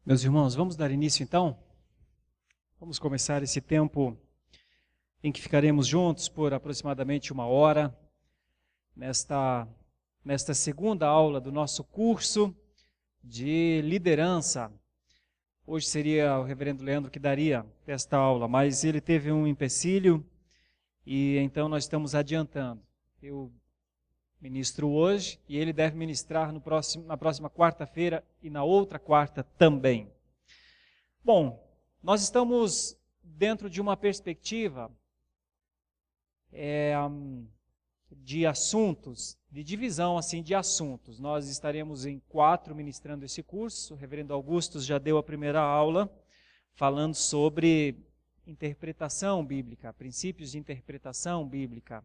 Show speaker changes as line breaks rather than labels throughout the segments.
Meus irmãos, vamos dar início então? Vamos começar esse tempo em que ficaremos juntos por aproximadamente uma hora, nesta segunda aula do nosso curso de liderança. Hoje seria o reverendo Leandro que daria esta aula, mas ele teve um empecilho e então nós estamos adiantando. Eu ministro hoje e ele deve ministrar na próxima quarta-feira e na outra quarta também. Bom, nós estamos dentro de uma perspectiva de assuntos, de divisão assim de assuntos. Nós estaremos em 4 ministrando esse curso. O reverendo Augustus já deu a primeira aula falando sobre interpretação bíblica, princípios de interpretação bíblica.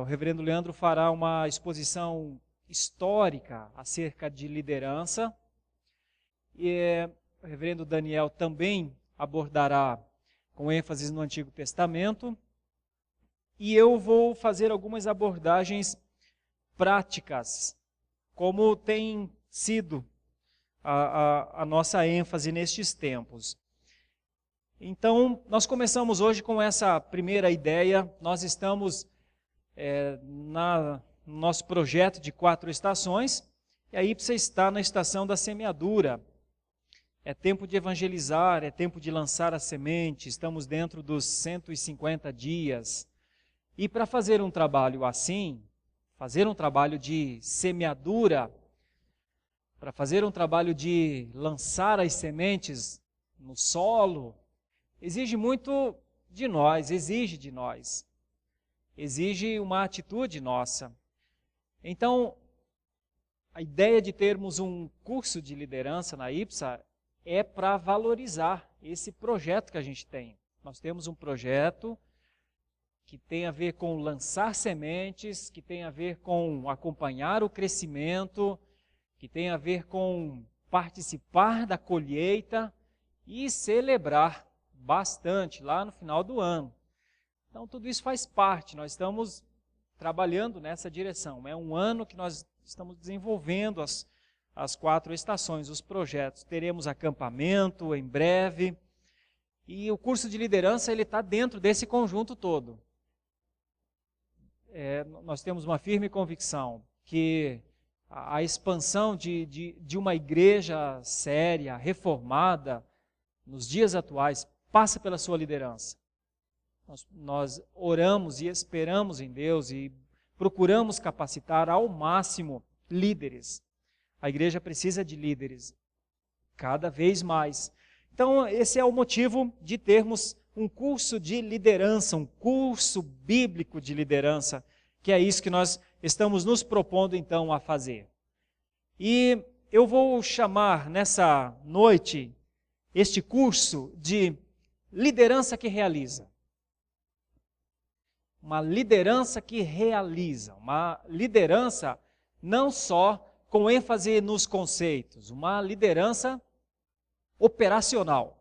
O reverendo Leandro fará uma exposição histórica acerca de liderança. E o reverendo Daniel também abordará com ênfase no Antigo Testamento. E eu vou fazer algumas abordagens práticas, como tem sido a nossa ênfase nestes tempos. Então, nós começamos hoje com essa primeira ideia. Nós estamos no nosso projeto de 4 estações, e a IPSA está na estação da semeadura. É tempo de evangelizar, é tempo de lançar a semente, estamos dentro dos 150 dias. E para fazer um trabalho assim, fazer um trabalho de semeadura, para fazer um trabalho de lançar as sementes no solo, exige muito de nós, exige de nós. Exige uma atitude nossa. Então, a ideia de termos um curso de liderança na IPSA é para valorizar esse projeto que a gente tem. Nós temos um projeto que tem a ver com lançar sementes, que tem a ver com acompanhar o crescimento, que tem a ver com participar da colheita e celebrar bastante lá no final do ano. Então, tudo isso faz parte, nós estamos trabalhando nessa direção. É um ano que nós estamos desenvolvendo as 4 estações, os projetos. Teremos acampamento em breve, e o curso de liderança ele está dentro desse conjunto todo. Nós temos uma firme convicção que a expansão de uma igreja séria, reformada, nos dias atuais, passa pela sua liderança. Nós oramos e esperamos em Deus e procuramos capacitar ao máximo líderes. A igreja precisa de líderes, cada vez mais. Então, esse é o motivo de termos um curso de liderança, um curso bíblico de liderança, que é isso que nós estamos nos propondo então a fazer. E eu vou chamar nessa noite este curso de liderança que realiza. Uma liderança que realiza, uma liderança não só com ênfase nos conceitos, uma liderança operacional.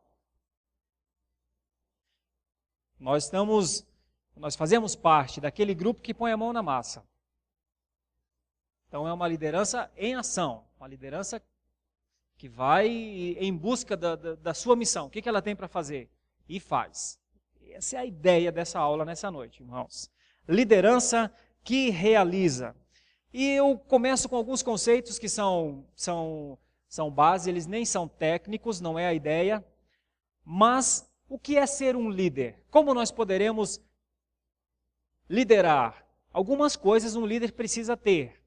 Nós fazemos parte daquele grupo que põe a mão na massa. Então é uma liderança em ação, uma liderança que vai em busca da sua missão. O que ela tem para fazer? E faz. Essa é a ideia dessa aula nessa noite, irmãos. Liderança que realiza. E eu começo com alguns conceitos que são base, eles nem são técnicos, não é a ideia. Mas o que é ser um líder? Como nós poderemos liderar? Algumas coisas um líder precisa ter.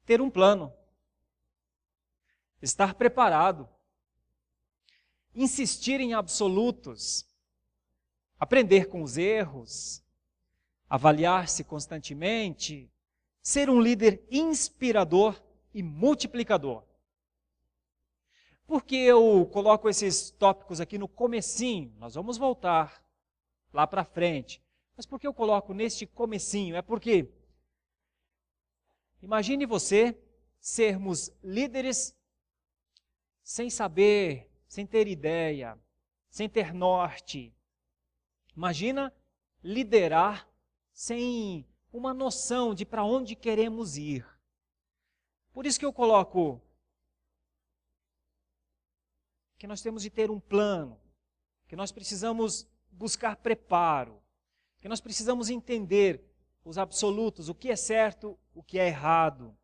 Ter um plano. Estar preparado. Insistir em absolutos, aprender com os erros, avaliar-se constantemente, ser um líder inspirador e multiplicador. Por que eu coloco esses tópicos aqui no comecinho? Nós vamos voltar lá para frente. Mas por que eu coloco neste comecinho? É porque, imagine você sermos líderes sem saber, sem ter ideia, sem ter norte. Imagina liderar sem uma noção de para onde queremos ir. Por isso que eu coloco que nós temos de ter um plano, que nós precisamos buscar preparo, que nós precisamos entender os absolutos, o que é certo, o que é errado.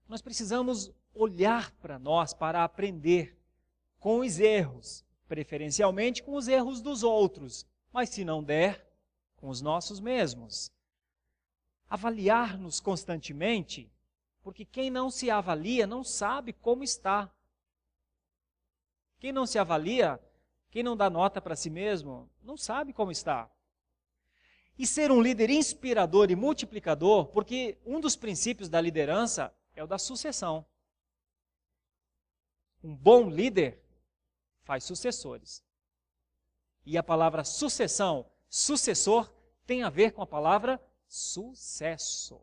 Nós precisamos olhar para nós para aprender com os erros, preferencialmente com os erros dos outros, mas se não der, com os nossos mesmos. Avaliar-nos constantemente, porque quem não se avalia não sabe como está. Quem não se avalia, quem não dá nota para si mesmo, não sabe como está. E ser um líder inspirador e multiplicador, porque um dos princípios da liderança é o da sucessão. Um bom líder faz sucessores. E a palavra sucessão, sucessor, tem a ver com a palavra sucesso.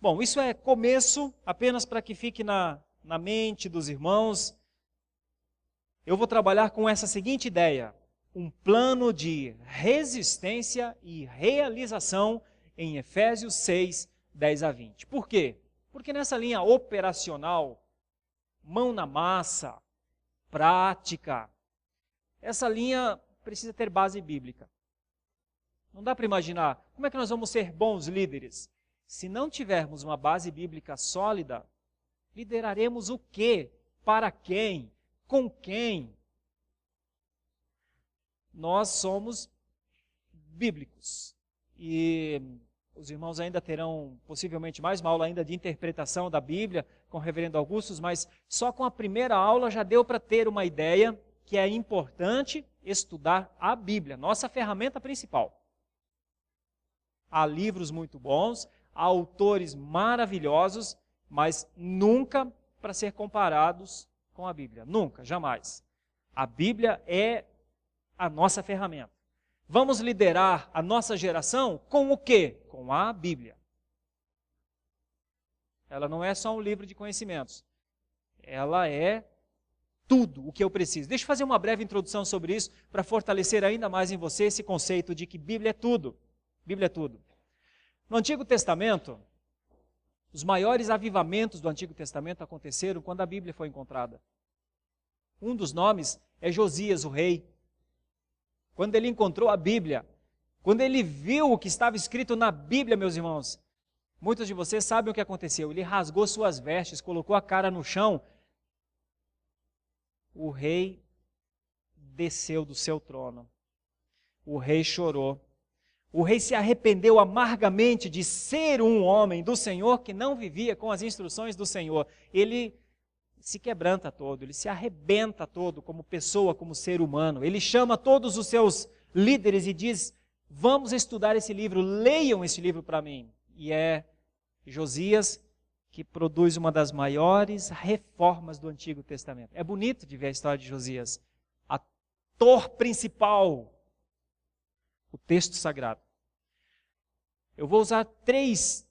Bom, isso é começo, apenas para que fique na mente dos irmãos. Eu vou trabalhar com essa seguinte ideia: um plano de resistência e realização em Efésios 6, 10 a 20. Por quê? Porque nessa linha operacional, mão na massa, prática, essa linha precisa ter base bíblica. Não dá para imaginar como é que nós vamos ser bons líderes. Se não tivermos uma base bíblica sólida, lideraremos o quê? Para quem? Com quem? Nós somos bíblicos. E os irmãos ainda terão possivelmente mais uma aula ainda de interpretação da Bíblia com o reverendo Augustus, mas só com a primeira aula já deu para ter uma ideia que é importante estudar a Bíblia, nossa ferramenta principal. Há livros muito bons, há autores maravilhosos, mas nunca para ser comparados com a Bíblia. Nunca, jamais. A Bíblia é a nossa ferramenta. Vamos liderar a nossa geração com o quê? Com a Bíblia. Ela não é só um livro de conhecimentos. Ela é tudo o que eu preciso. Deixa eu fazer uma breve introdução sobre isso para fortalecer ainda mais em você esse conceito de que Bíblia é tudo. Bíblia é tudo. No Antigo Testamento, os maiores avivamentos do Antigo Testamento aconteceram quando a Bíblia foi encontrada. Um dos nomes é Josias, o rei. Quando ele encontrou a Bíblia, quando ele viu o que estava escrito na Bíblia, meus irmãos, muitos de vocês sabem o que aconteceu. Ele rasgou suas vestes, colocou a cara no chão. O rei desceu do seu trono. O rei chorou. O rei se arrependeu amargamente de ser um homem do Senhor que não vivia com as instruções do Senhor. Ele se quebranta todo, ele se arrebenta todo como pessoa, como ser humano. Ele chama todos os seus líderes e diz: vamos estudar esse livro, leiam esse livro para mim. E é Josias que produz uma das maiores reformas do Antigo Testamento. É bonito de ver a história de Josias. Ator principal, o texto sagrado. Eu vou usar 3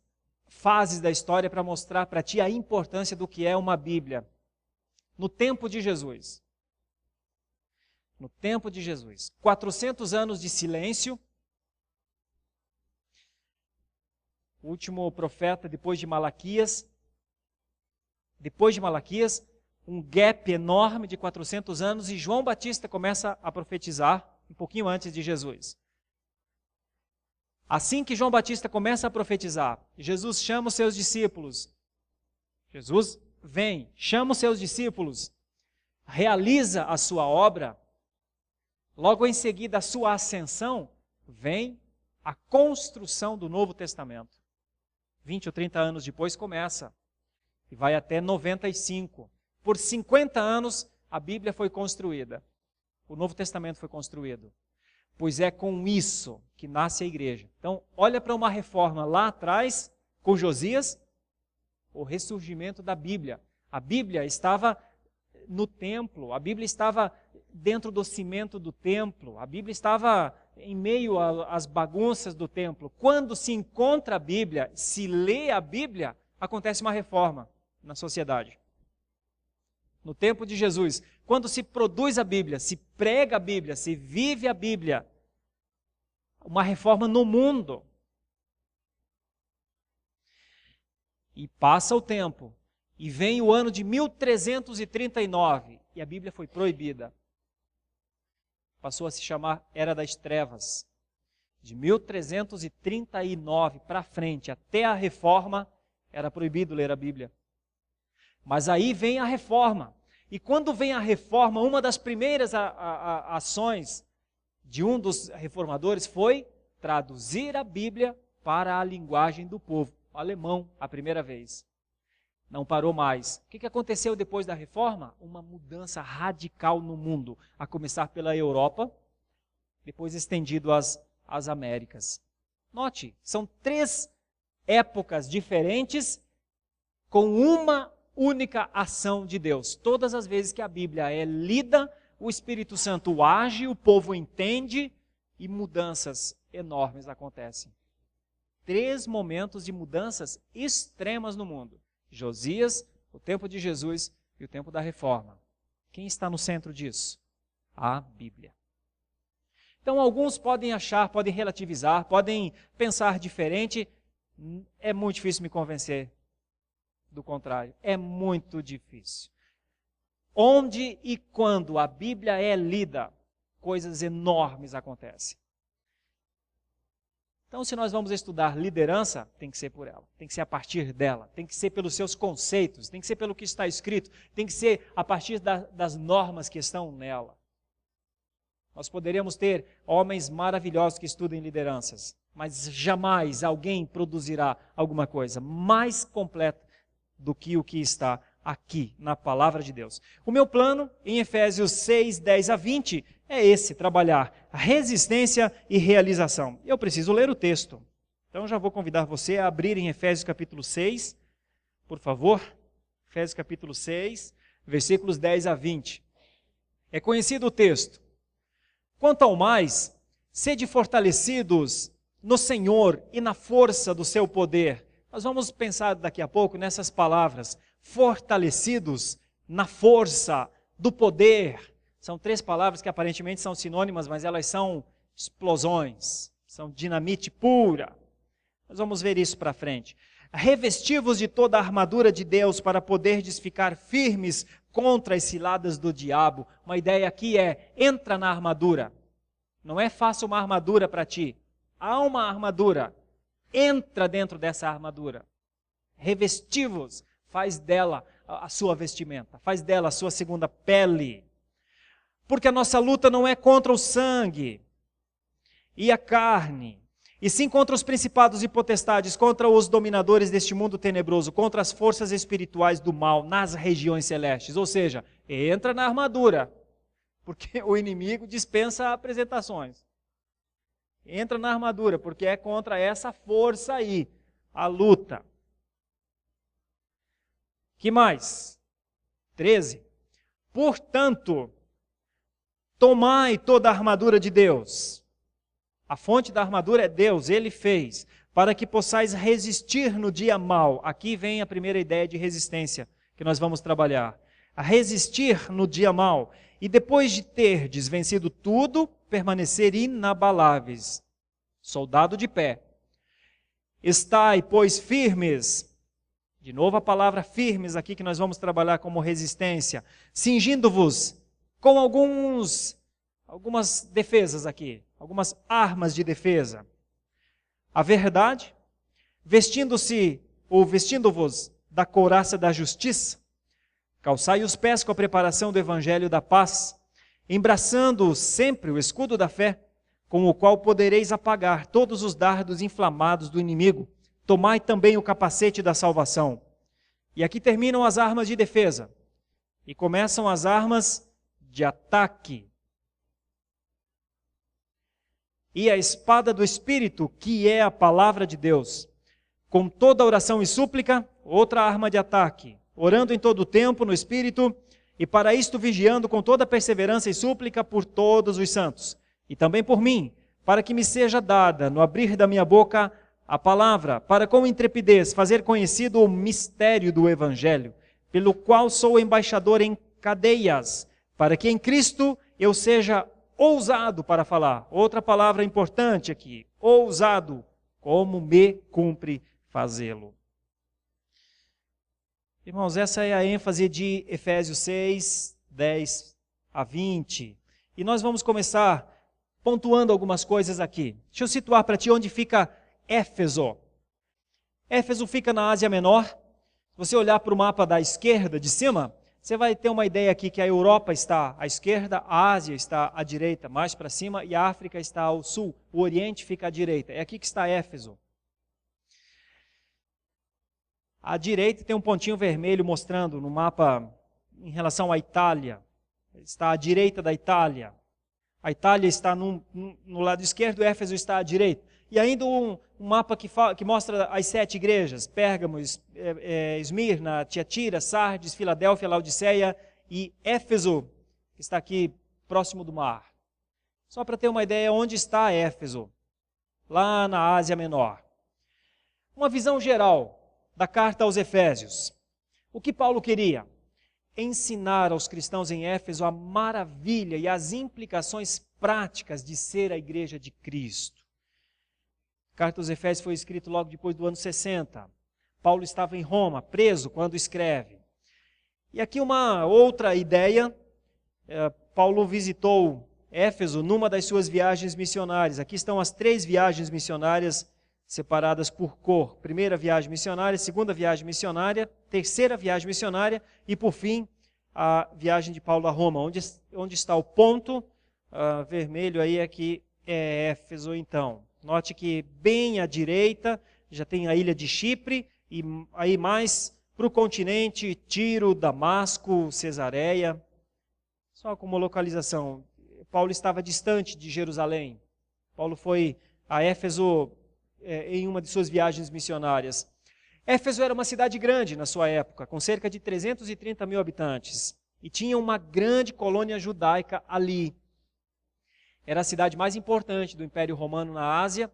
fases da história para mostrar para ti a importância do que é uma Bíblia. No tempo de Jesus. No tempo de Jesus. 400 anos de silêncio. O último profeta depois de Malaquias. Depois de Malaquias, um gap enorme de 400 anos e João Batista começa a profetizar um pouquinho antes de Jesus. Assim que João Batista começa a profetizar, Jesus chama os seus discípulos. Jesus vem, chama os seus discípulos, realiza a sua obra. Logo em seguida, a sua ascensão, vem a construção do Novo Testamento. 20 ou 30 anos depois começa e vai até 95. Por 50 anos, a Bíblia foi construída. O Novo Testamento foi construído. Pois é com isso que nasce a igreja. Então, olha para uma reforma lá atrás, com Josias, o ressurgimento da Bíblia. A Bíblia estava no templo, a Bíblia estava dentro do cimento do templo, a Bíblia estava em meio às bagunças do templo. Quando se encontra a Bíblia, se lê a Bíblia, acontece uma reforma na sociedade. No tempo de Jesus, quando se produz a Bíblia, se prega a Bíblia, se vive a Bíblia, uma reforma no mundo. E passa o tempo, E vem o ano de 1339 e a Bíblia foi proibida. Passou a se chamar Era das Trevas. De 1339 para frente, até a Reforma, era proibido ler a Bíblia. Mas aí vem a Reforma. E quando vem a Reforma, uma das primeiras ações de um dos reformadores foi traduzir a Bíblia para a linguagem do povo, o alemão, a primeira vez. Não parou mais. O que aconteceu depois da Reforma? Uma mudança radical no mundo, a começar pela Europa, depois estendido às Américas. Note, são 3 épocas diferentes com uma única ação de Deus. Todas as vezes que a Bíblia é lida, o Espírito Santo age, o povo entende e mudanças enormes acontecem. 3 momentos de mudanças extremas no mundo. Josias, o tempo de Jesus e o tempo da Reforma. Quem está no centro disso? A Bíblia. Então, alguns podem achar, podem relativizar, podem pensar diferente. É muito difícil me convencer do contrário. É muito difícil. Onde e quando a Bíblia é lida, coisas enormes acontecem. Então, se nós vamos estudar liderança, tem que ser por ela, tem que ser a partir dela, tem que ser pelos seus conceitos, tem que ser pelo que está escrito, tem que ser a partir das normas que estão nela. Nós poderíamos ter homens maravilhosos que estudem lideranças, mas jamais alguém produzirá alguma coisa mais completa do que o que está aqui na palavra de Deus. O meu plano, em Efésios 6, 10 a 20, é esse, trabalhar resistência e realização. Eu preciso ler o texto. Então já vou convidar você a abrir em Efésios capítulo 6, por favor. Efésios capítulo 6, versículos 10 a 20. É conhecido o texto. Quanto ao mais, sede fortalecidos no Senhor e na força do seu poder. Nós vamos pensar daqui a pouco nessas palavras. Fortalecidos na força do poder. São 3 palavras que aparentemente são sinônimas, mas elas são explosões, são dinamite pura. Nós vamos ver isso para frente. Revesti-vos de toda a armadura de Deus para poderdes ficar firmes contra as ciladas do diabo. Uma ideia aqui é, entra na armadura. Não é faça uma armadura para ti. Há uma armadura. Entra dentro dessa armadura. Revesti-vos. Faz dela a sua vestimenta. Faz dela a sua segunda pele. Porque a nossa luta não é contra o sangue e a carne, e sim contra os principados e potestades, contra os dominadores deste mundo tenebroso, contra as forças espirituais do mal nas regiões celestes. Ou seja, entra na armadura, porque o inimigo dispensa apresentações. Entra na armadura, porque é contra essa força aí, a luta. Que mais? 13. Portanto, tomai toda a armadura de Deus. A fonte da armadura é Deus, Ele fez, para que possais resistir no dia mau. Aqui vem a primeira ideia de resistência que nós vamos trabalhar. A resistir no dia mau. E depois de terdes vencido tudo, permanecer inabaláveis. Soldado de pé. Estai, pois, firmes. De novo a palavra firmes aqui que nós vamos trabalhar como resistência. Cingindo-vos com algumas defesas aqui, algumas armas de defesa. A verdade, vestindo-vos da couraça da justiça, calçai os pés com a preparação do evangelho da paz, embraçando sempre o escudo da fé, com o qual podereis apagar todos os dardos inflamados do inimigo. Tomai também o capacete da salvação. E aqui terminam as armas de defesa. E começam as armas de ataque. E a espada do Espírito, que é a palavra de Deus. Com toda oração e súplica, outra arma de ataque. Orando em todo o tempo no Espírito, e para isto vigiando com toda perseverança e súplica por todos os santos. E também por mim, para que me seja dada, no abrir da minha boca, a palavra, para com intrepidez fazer conhecido o mistério do Evangelho, pelo qual sou embaixador em cadeias, para que em Cristo eu seja ousado para falar. Outra palavra importante aqui, ousado, como me cumpre fazê-lo. Irmãos, essa é a ênfase de Efésios 6, 10 a 20. E nós vamos começar pontuando algumas coisas aqui. Deixa eu situar para ti onde fica Éfeso. Éfeso fica na Ásia Menor. Se você olhar para o mapa da esquerda, de cima, você vai ter uma ideia aqui que a Europa está à esquerda, a Ásia está à direita, mais para cima, e a África está ao sul. O Oriente fica à direita. É aqui que está Éfeso. À direita tem um pontinho vermelho mostrando no mapa em relação à Itália. Está à direita da Itália. A Itália está no lado esquerdo, Éfeso está à direita. E ainda um mapa que mostra as 7 igrejas: Pérgamo, Esmirna, Tiatira, Sardes, Filadélfia, Laodiceia e Éfeso, que está aqui próximo do mar. Só para ter uma ideia onde está Éfeso, lá na Ásia Menor. Uma visão geral da carta aos Efésios. O que Paulo queria? Ensinar aos cristãos em Éfeso a maravilha e as implicações práticas de ser a igreja de Cristo. A carta aos Efésios foi escrita logo depois do ano 60. Paulo estava em Roma, preso, quando escreve. E aqui uma outra ideia. Paulo visitou Éfeso numa das suas viagens missionárias. Aqui estão as 3 viagens missionárias separadas por cor. Primeira viagem missionária, segunda viagem missionária, terceira viagem missionária e, por fim, a viagem de Paulo a Roma. Onde está o ponto vermelho aí aqui é Éfeso, então. Note que bem à direita já tem a ilha de Chipre e aí mais para o continente, Tiro, Damasco, Cesareia. Só como localização, Paulo estava distante de Jerusalém. Paulo foi a Éfeso em uma de suas viagens missionárias. Éfeso era uma cidade grande na sua época, com cerca de 330 mil habitantes, e tinha uma grande colônia judaica ali. Era a cidade mais importante do Império Romano na Ásia,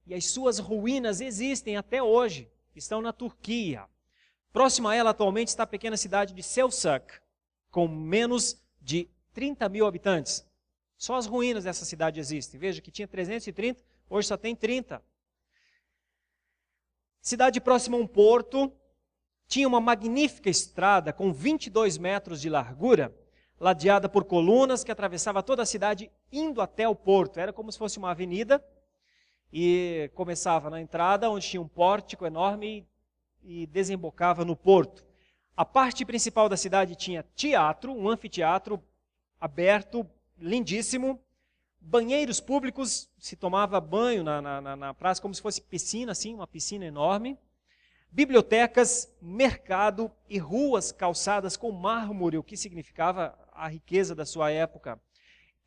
e as suas ruínas existem até hoje, estão na Turquia. Próxima a ela atualmente está a pequena cidade de Selçuk, com menos de 30 mil habitantes. Só as ruínas dessa cidade existem. Veja que tinha 330, hoje só tem 30. Cidade próxima a um porto, tinha uma magnífica estrada com 22 metros de largura, ladeada por colunas que atravessava toda a cidade indo até o porto. Era como se fosse uma avenida e começava na entrada, onde tinha um pórtico enorme e desembocava no porto. A parte principal da cidade tinha teatro, um anfiteatro aberto, lindíssimo, banheiros públicos, se tomava banho na praça como se fosse piscina, assim, uma piscina enorme. Bibliotecas, mercado e ruas calçadas com mármore, o que significava a riqueza da sua época.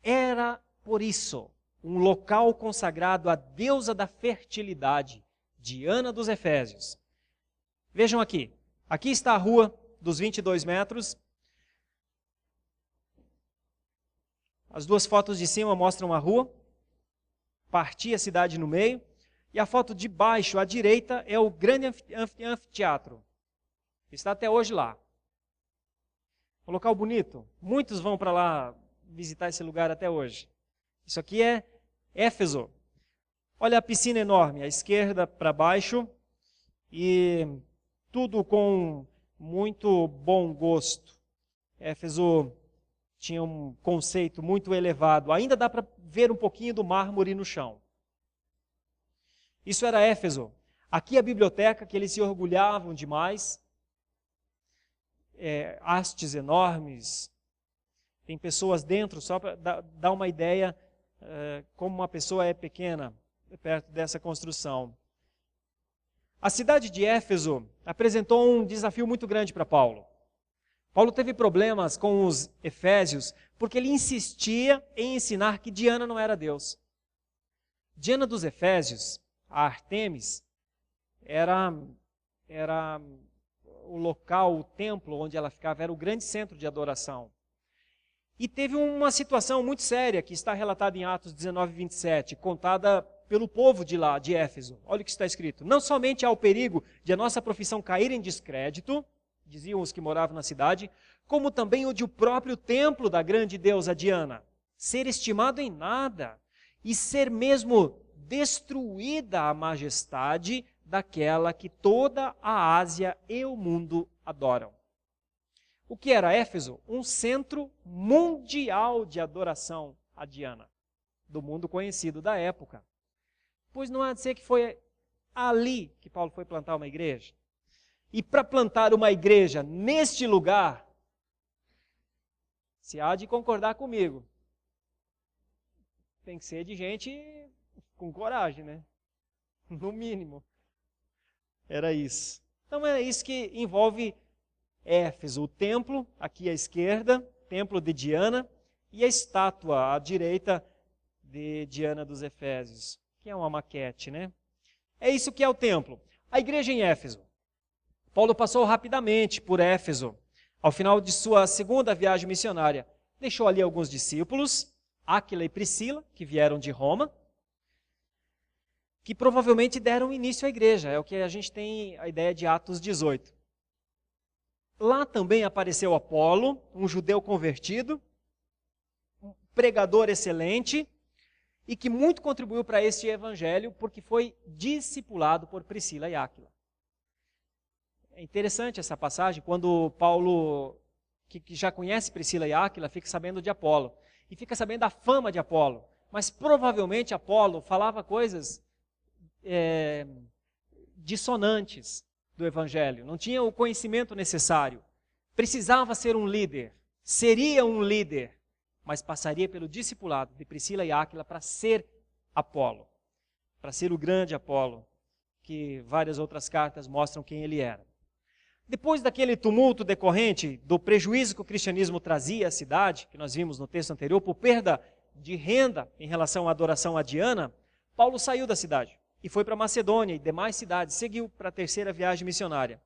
Era, por isso, um local consagrado à deusa da fertilidade, Diana dos Efésios. Vejam aqui, aqui está a rua dos 22 metros. As 2 fotos de cima mostram a rua, partia a cidade no meio, e a foto de baixo, à direita, é o grande anfiteatro. Está até hoje lá. Um local bonito. Muitos vão para lá visitar esse lugar até hoje. Isso aqui é Éfeso. Olha a piscina enorme, à esquerda para baixo, e tudo com muito bom gosto. Éfeso tinha um conceito muito elevado. Ainda dá para ver um pouquinho do mármore no chão. Isso era Éfeso. Aqui a biblioteca, que eles se orgulhavam demais. Hastes enormes. Tem pessoas dentro, só para dar uma ideia como uma pessoa é pequena perto dessa construção. A cidade de Éfeso apresentou um desafio muito grande para Paulo. Paulo teve problemas com os efésios porque ele insistia em ensinar que Diana não era Deus. Diana dos Efésios, a Ártemis, era o local, o templo onde ela ficava, era o grande centro de adoração. E teve uma situação muito séria que está relatada em Atos 19, 27, contada pelo povo de lá, de Éfeso. Olha o que está escrito. Não somente há o perigo de a nossa profissão cair em descrédito, diziam os que moravam na cidade, como também o de o próprio templo da grande deusa Diana ser estimado em nada e ser mesmo destruída a majestade daquela que toda a Ásia e o mundo adoram. O que era Éfeso? Um centro mundial de adoração a Diana, do mundo conhecido da época. Pois não há de ser que foi ali que Paulo foi plantar uma igreja. E para plantar uma igreja neste lugar, se há de concordar comigo, tem que ser de gente com coragem, né? No mínimo. Era isso. Então é isso que envolve Éfeso, o templo, aqui à esquerda, templo de Diana, e a estátua à direita de Diana dos Efésios, que é uma maquete, né? É isso que é o templo. A igreja em Éfeso. Paulo passou rapidamente por Éfeso, ao final de sua segunda viagem missionária. Deixou ali alguns discípulos, Áquila e Priscila, que vieram de Roma, que provavelmente deram início à igreja. É o que a gente tem a ideia de Atos 18. Lá também apareceu Apolo, um judeu convertido, um pregador excelente, e que muito contribuiu para este evangelho, porque foi discipulado por Priscila e Áquila. É interessante essa passagem, quando Paulo, que já conhece Priscila e Áquila, fica sabendo de Apolo, e fica sabendo da fama de Apolo, mas provavelmente Apolo falava coisas dissonantes do evangelho, não tinha o conhecimento necessário, precisava ser um líder, seria um líder, mas passaria pelo discipulado de Priscila e Áquila para ser Apolo, para ser o grande Apolo, que várias outras cartas mostram quem ele era. Depois daquele tumulto decorrente do prejuízo que o cristianismo trazia à cidade, que nós vimos no texto anterior, por perda de renda em relação à adoração a Diana, Paulo saiu da cidade e foi para Macedônia e demais cidades, seguiu para a terceira viagem missionária.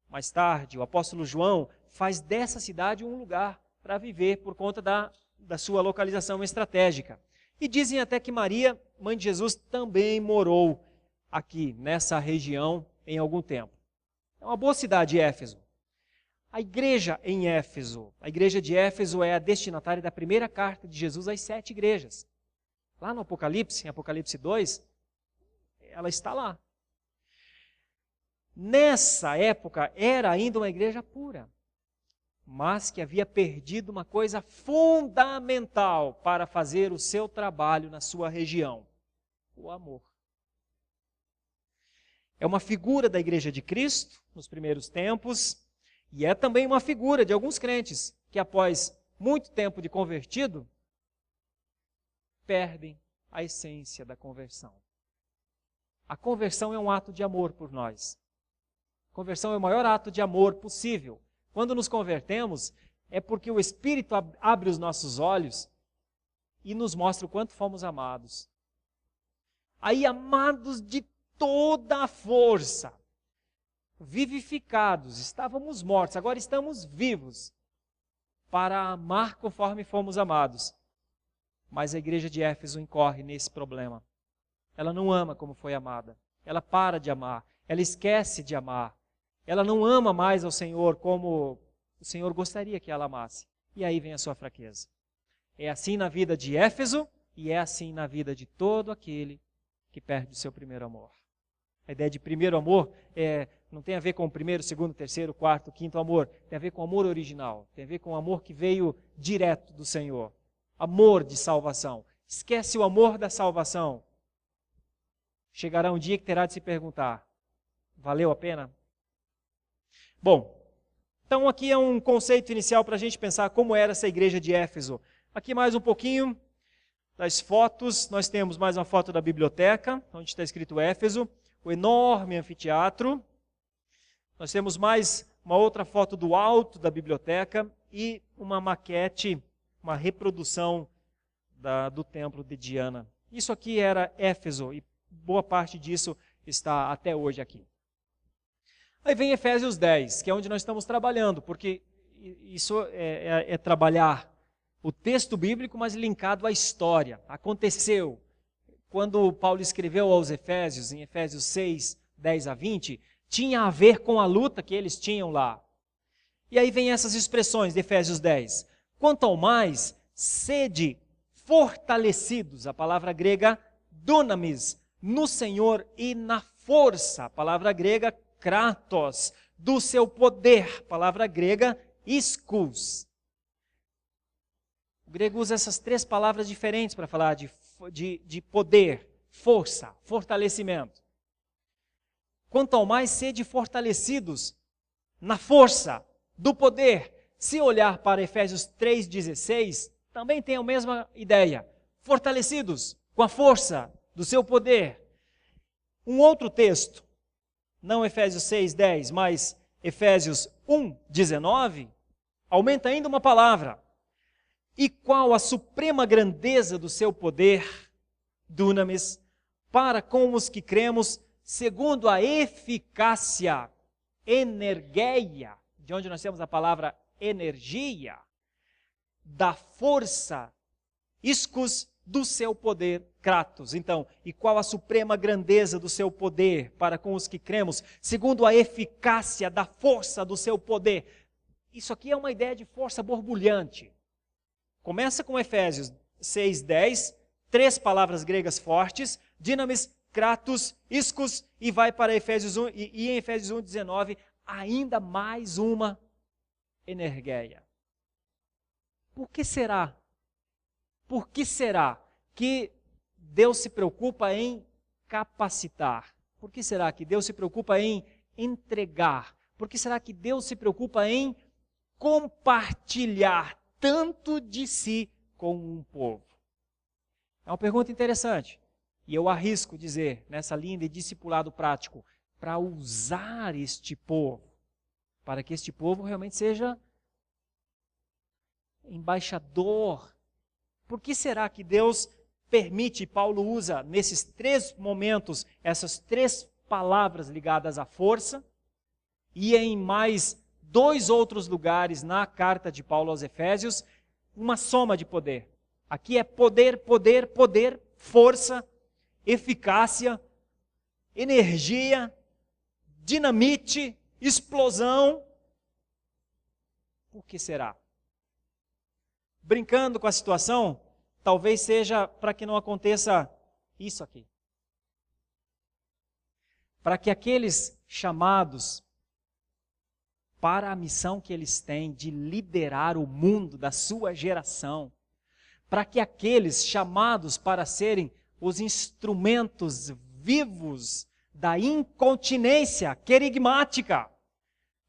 Mais tarde, o apóstolo João faz dessa cidade um lugar para viver por conta da sua localização estratégica. E dizem até que Maria, mãe de Jesus, também morou aqui, nessa região, em algum tempo. É uma boa cidade, Éfeso. A igreja em Éfeso, a igreja de Éfeso é a destinatária da primeira carta de Jesus às 7 igrejas. Lá no Apocalipse, em Apocalipse 2, ela está lá. Nessa época, era ainda uma igreja pura, mas que havia perdido uma coisa fundamental para fazer o seu trabalho na sua região: o amor. É uma figura da igreja de Cristo, nos primeiros tempos, e é também uma figura de alguns crentes que, após muito tempo de convertido, perdem a essência da conversão. A conversão é um ato de amor por nós. A conversão é o maior ato de amor possível. Quando nos convertemos, é porque o Espírito abre os nossos olhos e nos mostra o quanto fomos amados. Aí, amados de toda a força, vivificados, estávamos mortos, agora estamos vivos para amar conforme fomos amados. Mas a igreja de Éfeso incorre nesse problema. Ela não ama como foi amada, ela para de amar, ela esquece de amar, ela não ama mais ao Senhor como o Senhor gostaria que ela amasse. E aí vem a sua fraqueza. É assim na vida de Éfeso e é assim na vida de todo aquele que perde o seu primeiro amor. A ideia de primeiro amor não tem a ver com o primeiro, segundo, terceiro, quarto, quinto amor. Tem a ver com o amor original. Tem a ver com o amor que veio direto do Senhor. Amor de salvação. Esquece o amor da salvação. Chegará um dia que terá de se perguntar: valeu a pena? Bom, então aqui é um conceito inicial para a gente pensar como era essa igreja de Éfeso. Aqui mais um pouquinho das fotos. Nós temos mais uma foto da biblioteca, onde está escrito Éfeso. O enorme anfiteatro. Nós temos mais uma outra foto do alto da biblioteca e uma maquete, uma reprodução do templo de Diana. Isso aqui era Éfeso e boa parte disso está até hoje aqui. Aí vem Efésios 10, que é onde nós estamos trabalhando, porque isso é trabalhar o texto bíblico, mas linkado à história. Aconteceu. Quando Paulo escreveu aos Efésios, em Efésios 6, 10 a 20, tinha a ver com a luta que eles tinham lá. E aí vem essas expressões de Efésios 10. Quanto ao mais, sede fortalecidos, a palavra grega dunamis, no Senhor e na força, a palavra grega kratos, do seu poder, palavra grega ischus. O grego usa essas três palavras diferentes para falar de poder, força, fortalecimento. Quanto ao mais, sede fortalecidos na força do poder. Se olhar para Efésios 3,16, também tem a mesma ideia. Fortalecidos com a força do seu poder. Um outro texto, não Efésios 6,10, mas Efésios 1,19, aumenta ainda uma palavra. E qual a suprema grandeza do seu poder, dunamis, para com os que cremos, segundo a eficácia, energeia, de onde nós temos a palavra energia, da força, ischus, do seu poder, kratos. Então, e qual a suprema grandeza do seu poder para com os que cremos, segundo a eficácia da força do seu poder. Isso aqui é uma ideia de força borbulhante. Começa com Efésios 6:10, três palavras gregas fortes, dinamis, kratos, ischus, e vai para Efésios 1, e em Efésios 1:19, ainda mais uma energeia. Por que será? Por que será que Deus se preocupa em capacitar? Por que será que Deus se preocupa em entregar? Por que será que Deus se preocupa em compartilhar tanto de si com um povo? É uma pergunta interessante. E eu arrisco dizer, nessa linha de discipulado prático, para usar este povo, para que este povo realmente seja embaixador. Por que será que Deus permite, Paulo usa nesses três momentos, essas três palavras ligadas à força, e em mais dois outros lugares na carta de Paulo aos Efésios, uma soma de poder. Aqui é poder, poder, poder, força, eficácia, energia, dinamite, explosão. Por que será? Brincando com a situação, talvez seja para que não aconteça isso aqui. Para que aqueles chamados para a missão que eles têm de liderar o mundo da sua geração, para que aqueles chamados para serem os instrumentos vivos da incontinência querigmática,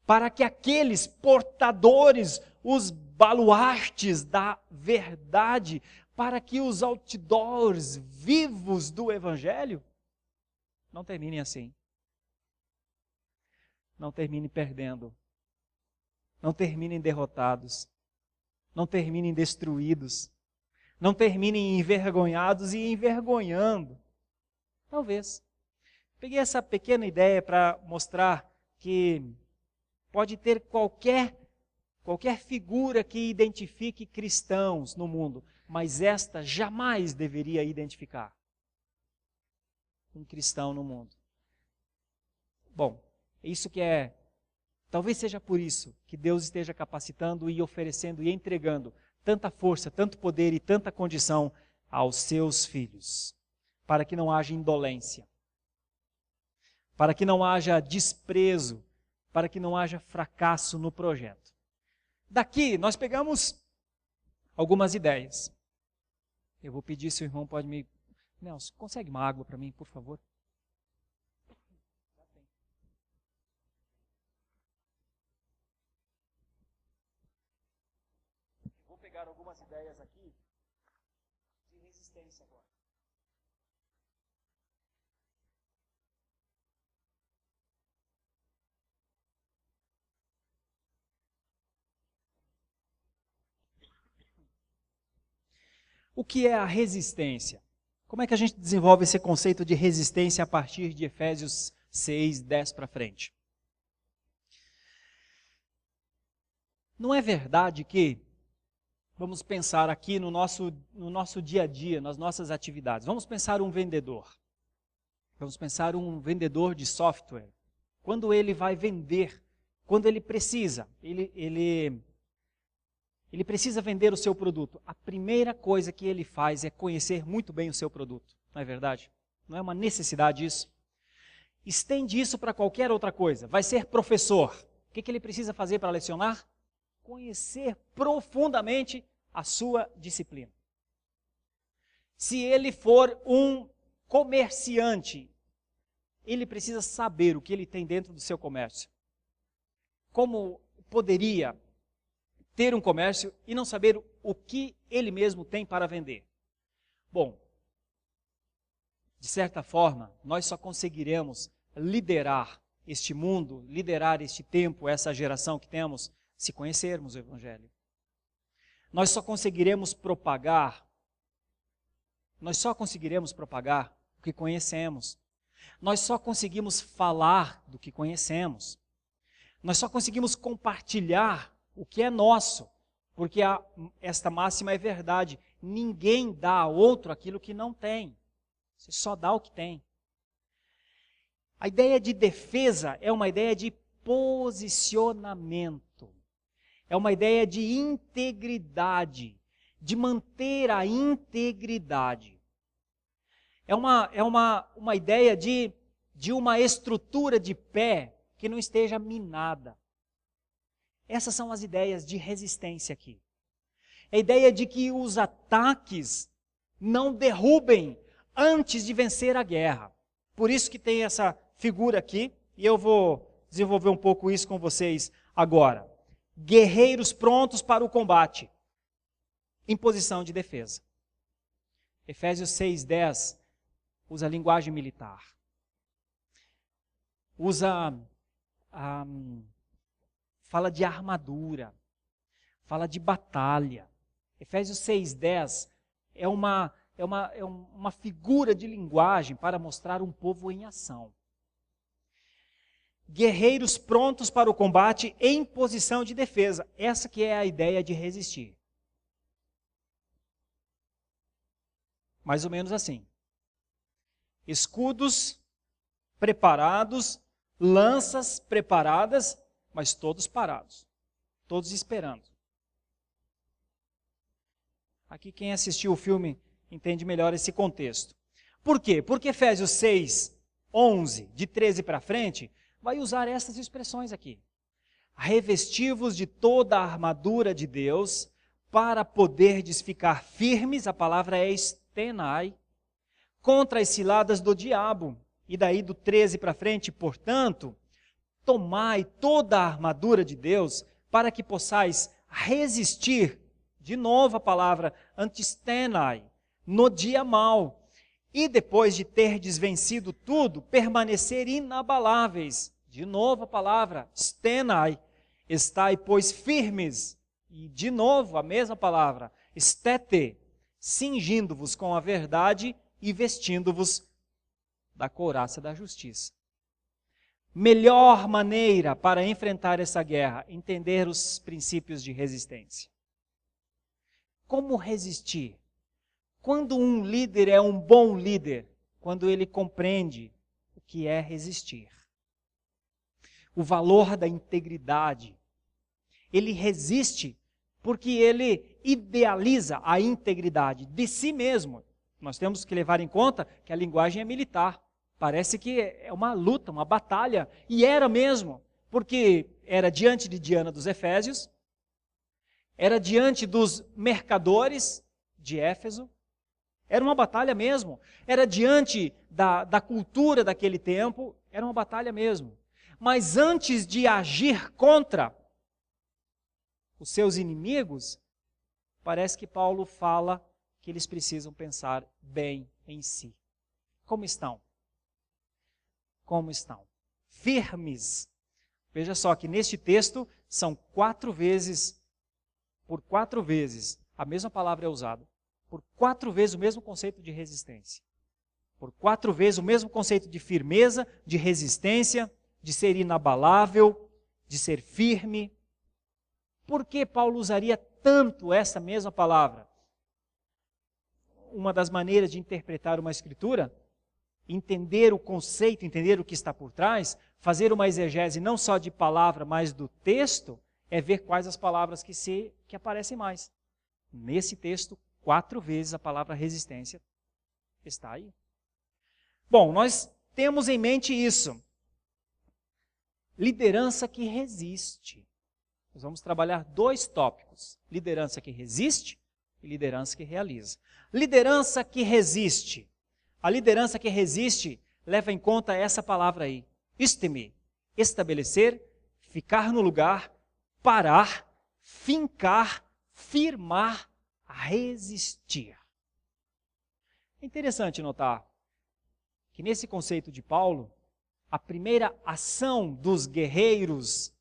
para que aqueles portadores, os baluartes da verdade, para que os outdoors vivos do Evangelho não terminem assim. Não terminem perdendo. Não terminem derrotados. Não terminem destruídos. Não terminem envergonhados e envergonhando. Talvez. Peguei essa pequena ideia para mostrar que pode ter qualquer figura que identifique cristãos no mundo, mas esta jamais deveria identificar um cristão no mundo. Bom, isso que é, talvez seja por isso que Deus esteja capacitando e oferecendo e entregando tanta força, tanto poder e tanta condição aos seus filhos, para que não haja indolência, para que não haja desprezo, para que não haja fracasso no projeto. Daqui nós pegamos algumas ideias. Eu vou pedir se o irmão pode me... Nelson, consegue uma água para mim, por favor? Vou pegar algumas ideias aqui de resistência agora. O que é a resistência? Como é que a gente desenvolve esse conceito de resistência a partir de Efésios 6, 10 para frente? Não é verdade que, vamos pensar aqui no nosso dia a dia, nas nossas atividades, vamos pensar um vendedor. Vamos pensar um vendedor de software. Quando ele vai vender, quando ele precisa, ele precisa vender o seu produto. A primeira coisa que ele faz é conhecer muito bem o seu produto. Não é verdade? Não é uma necessidade isso? Estende isso para qualquer outra coisa. Vai ser professor. O que ele precisa fazer para lecionar? conhecer profundamente a sua disciplina. Se ele for um comerciante, ele precisa saber o que ele tem dentro do seu comércio. Como poderia ter um comércio e não saber o que ele mesmo tem para vender? Bom, de certa forma, nós só conseguiremos liderar este mundo, liderar este tempo, essa geração que temos, se conhecermos o Evangelho. Nós só conseguiremos propagar o que conhecemos. Nós só conseguimos falar do que conhecemos. Nós só conseguimos compartilhar o que é nosso, porque esta máxima é verdade. Ninguém dá a outro aquilo que não tem. Você só dá o que tem. A ideia de defesa é uma ideia de posicionamento. É uma ideia de integridade, de manter a integridade. É uma ideia de uma estrutura de pé que não esteja minada. Essas são as ideias de resistência aqui. É a ideia de que os ataques não derrubem antes de vencer a guerra. Por isso que tem essa figura aqui, e eu vou desenvolver um pouco isso com vocês agora. Guerreiros prontos para o combate, em posição de defesa. Efésios 6:10 usa a linguagem militar. Fala de armadura, fala de batalha. Efésios 6:10 é uma figura de linguagem para mostrar um povo em ação. Guerreiros prontos para o combate em posição de defesa. Essa que é a ideia de resistir. Mais ou menos assim. Escudos preparados, lanças preparadas, mas todos parados, todos esperando. Aqui quem assistiu o filme entende melhor esse contexto. Por quê? Porque Efésios 6:11, de 13 para frente, vai usar essas expressões aqui. Revesti-vos de toda a armadura de Deus, para poderdes ficar firmes, a palavra é stenai, contra as ciladas do diabo. E daí do 13 para frente, portanto, tomai toda a armadura de Deus, para que possais resistir, de novo a palavra antistenai, no dia mau, e depois de terdes vencido tudo, permanecer inabaláveis. De novo a palavra stenai, estai, pois, firmes. E de novo a mesma palavra, stete, cingindo-vos com a verdade e vestindo-vos da couraça da justiça. Melhor maneira para enfrentar essa guerra, entender os princípios de resistência. Como resistir? Quando um líder é um bom líder, quando ele compreende o que é resistir. O valor da integridade. Ele resiste porque ele idealiza a integridade de si mesmo. Nós temos que levar em conta que a linguagem é militar. Parece que é uma luta, uma batalha. E era mesmo, porque era diante de Diana dos Efésios, era diante dos mercadores de Éfeso, era uma batalha mesmo. Era diante da cultura daquele tempo, era uma batalha mesmo. Mas antes de agir contra os seus inimigos, parece que Paulo fala que eles precisam pensar bem em si. Como estão? Como estão? Firmes. Veja só que neste texto são 4 vezes, por 4 vezes, a mesma palavra é usada. Por 4 vezes o mesmo conceito de resistência. Por 4 vezes o mesmo conceito de firmeza, de resistência, de ser inabalável, de ser firme. Por que Paulo usaria tanto essa mesma palavra? Uma das maneiras de interpretar uma escritura, entender o conceito, entender o que está por trás, fazer uma exegese não só de palavra, mas do texto, é ver quais as palavras que aparecem mais. Nesse texto, 4 vezes a palavra resistência está aí. Bom, nós temos em mente isso. Liderança que resiste. Nós vamos trabalhar 2 tópicos: liderança que resiste e liderança que realiza. Liderança que resiste. A liderança que resiste leva em conta essa palavra aí: isteme, estabelecer, ficar no lugar, parar, fincar, firmar, resistir. É interessante notar que nesse conceito de Paulo, a primeira ação dos guerreiros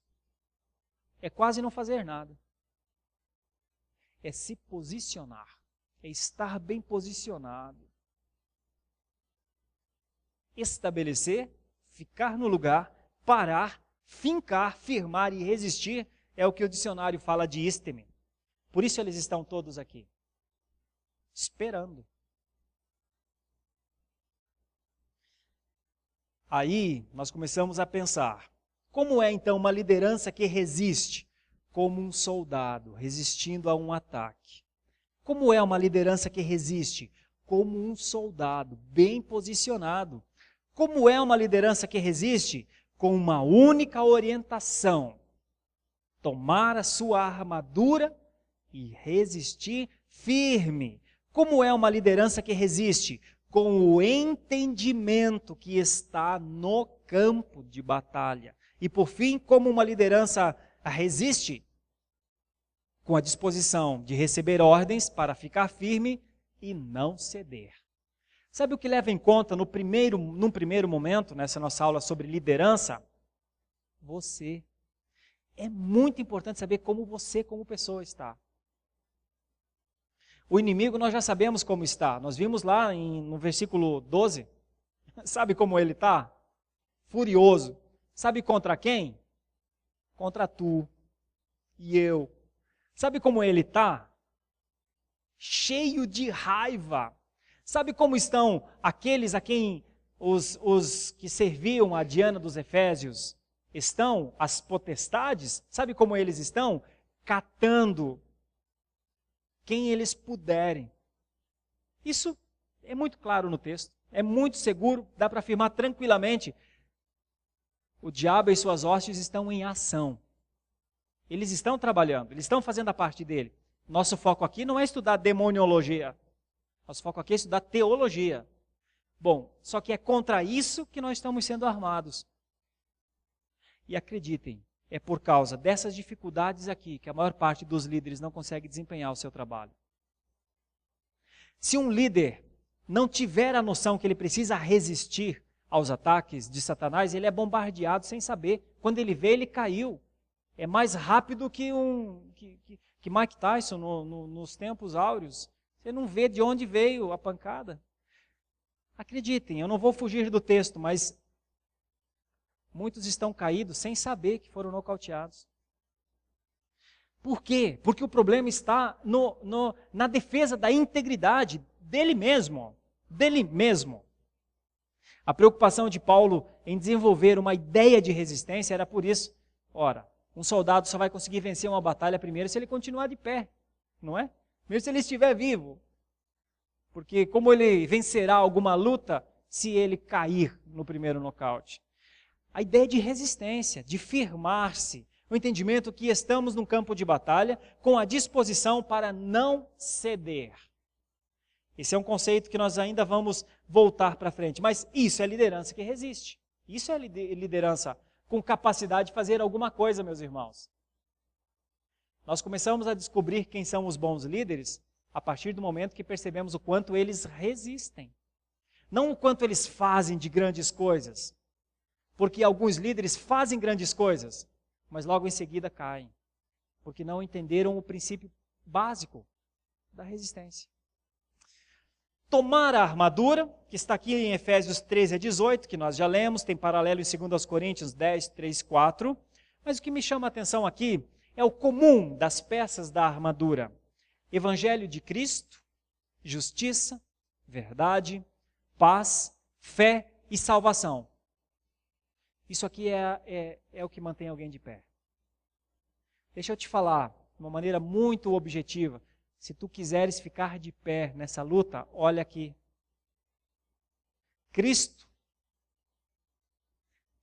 é quase não fazer nada. É se posicionar, é estar bem posicionado. Estabelecer, ficar no lugar, parar, fincar, firmar e resistir é o que o dicionário fala de isteme. Por isso eles estão todos aqui, esperando. Aí nós começamos a pensar, como é então uma liderança que resiste? Como um soldado resistindo a um ataque. Como é uma liderança que resiste? Como um soldado bem posicionado. Como é uma liderança que resiste? Com uma única orientação: tomar a sua armadura e resistir firme. Como é uma liderança que resiste? Com o entendimento que está no campo de batalha. E por fim, como uma liderança resiste? Com a disposição de receber ordens para ficar firme e não ceder. Sabe o que leva em conta num primeiro momento, nessa nossa aula sobre liderança? Você. É muito importante saber como você, como pessoa, está. O inimigo nós já sabemos como está. Nós vimos lá no versículo 12. Sabe como ele está? Furioso. Sabe contra quem? Contra tu e eu. Sabe como ele está? Cheio de raiva. Sabe como estão aqueles a quem os que serviam a Diana dos Efésios estão? As potestades. Sabe como eles estão? Catando quem eles puderem. Isso é muito claro no texto, é muito seguro, dá para afirmar tranquilamente. O diabo e suas hostes estão em ação. Eles estão trabalhando, eles estão fazendo a parte dele. Nosso foco aqui não é estudar demoniologia, nosso foco aqui é estudar teologia. Bom, só que é contra isso que nós estamos sendo armados. E acreditem, é por causa dessas dificuldades aqui que a maior parte dos líderes não consegue desempenhar o seu trabalho. Se um líder não tiver a noção que ele precisa resistir aos ataques de Satanás, ele é bombardeado sem saber. Quando ele vê, ele caiu. É mais rápido que Mike Tyson nos tempos áureos. Você não vê de onde veio a pancada. Acreditem, eu não vou fugir do texto, mas muitos estão caídos sem saber que foram nocauteados. Por quê? Porque o problema está na defesa da integridade dele mesmo. Dele mesmo. A preocupação de Paulo em desenvolver uma ideia de resistência era por isso. Ora, um soldado só vai conseguir vencer uma batalha primeiro se ele continuar de pé, não é? Mesmo se ele estiver vivo. Porque como ele vencerá alguma luta se ele cair no primeiro nocaute? A ideia de resistência, de firmar-se, o entendimento que estamos num campo de batalha com a disposição para não ceder. Esse é um conceito que nós ainda vamos voltar para frente, mas isso é liderança que resiste. Isso é liderança com capacidade de fazer alguma coisa, meus irmãos. Nós começamos a descobrir quem são os bons líderes a partir do momento que percebemos o quanto eles resistem. Não o quanto eles fazem de grandes coisas, porque alguns líderes fazem grandes coisas, mas logo em seguida caem, porque não entenderam o princípio básico da resistência. Tomar a armadura, que está aqui em Efésios 13 a 18, que nós já lemos, tem paralelo em 2 Coríntios 10, 3, 4, mas o que me chama a atenção aqui é o comum das peças da armadura. Evangelho de Cristo, justiça, verdade, paz, fé e salvação. Isso aqui é o que mantém alguém de pé. Deixa eu te falar de uma maneira muito objetiva. Se tu quiseres ficar de pé nessa luta, olha aqui. Cristo,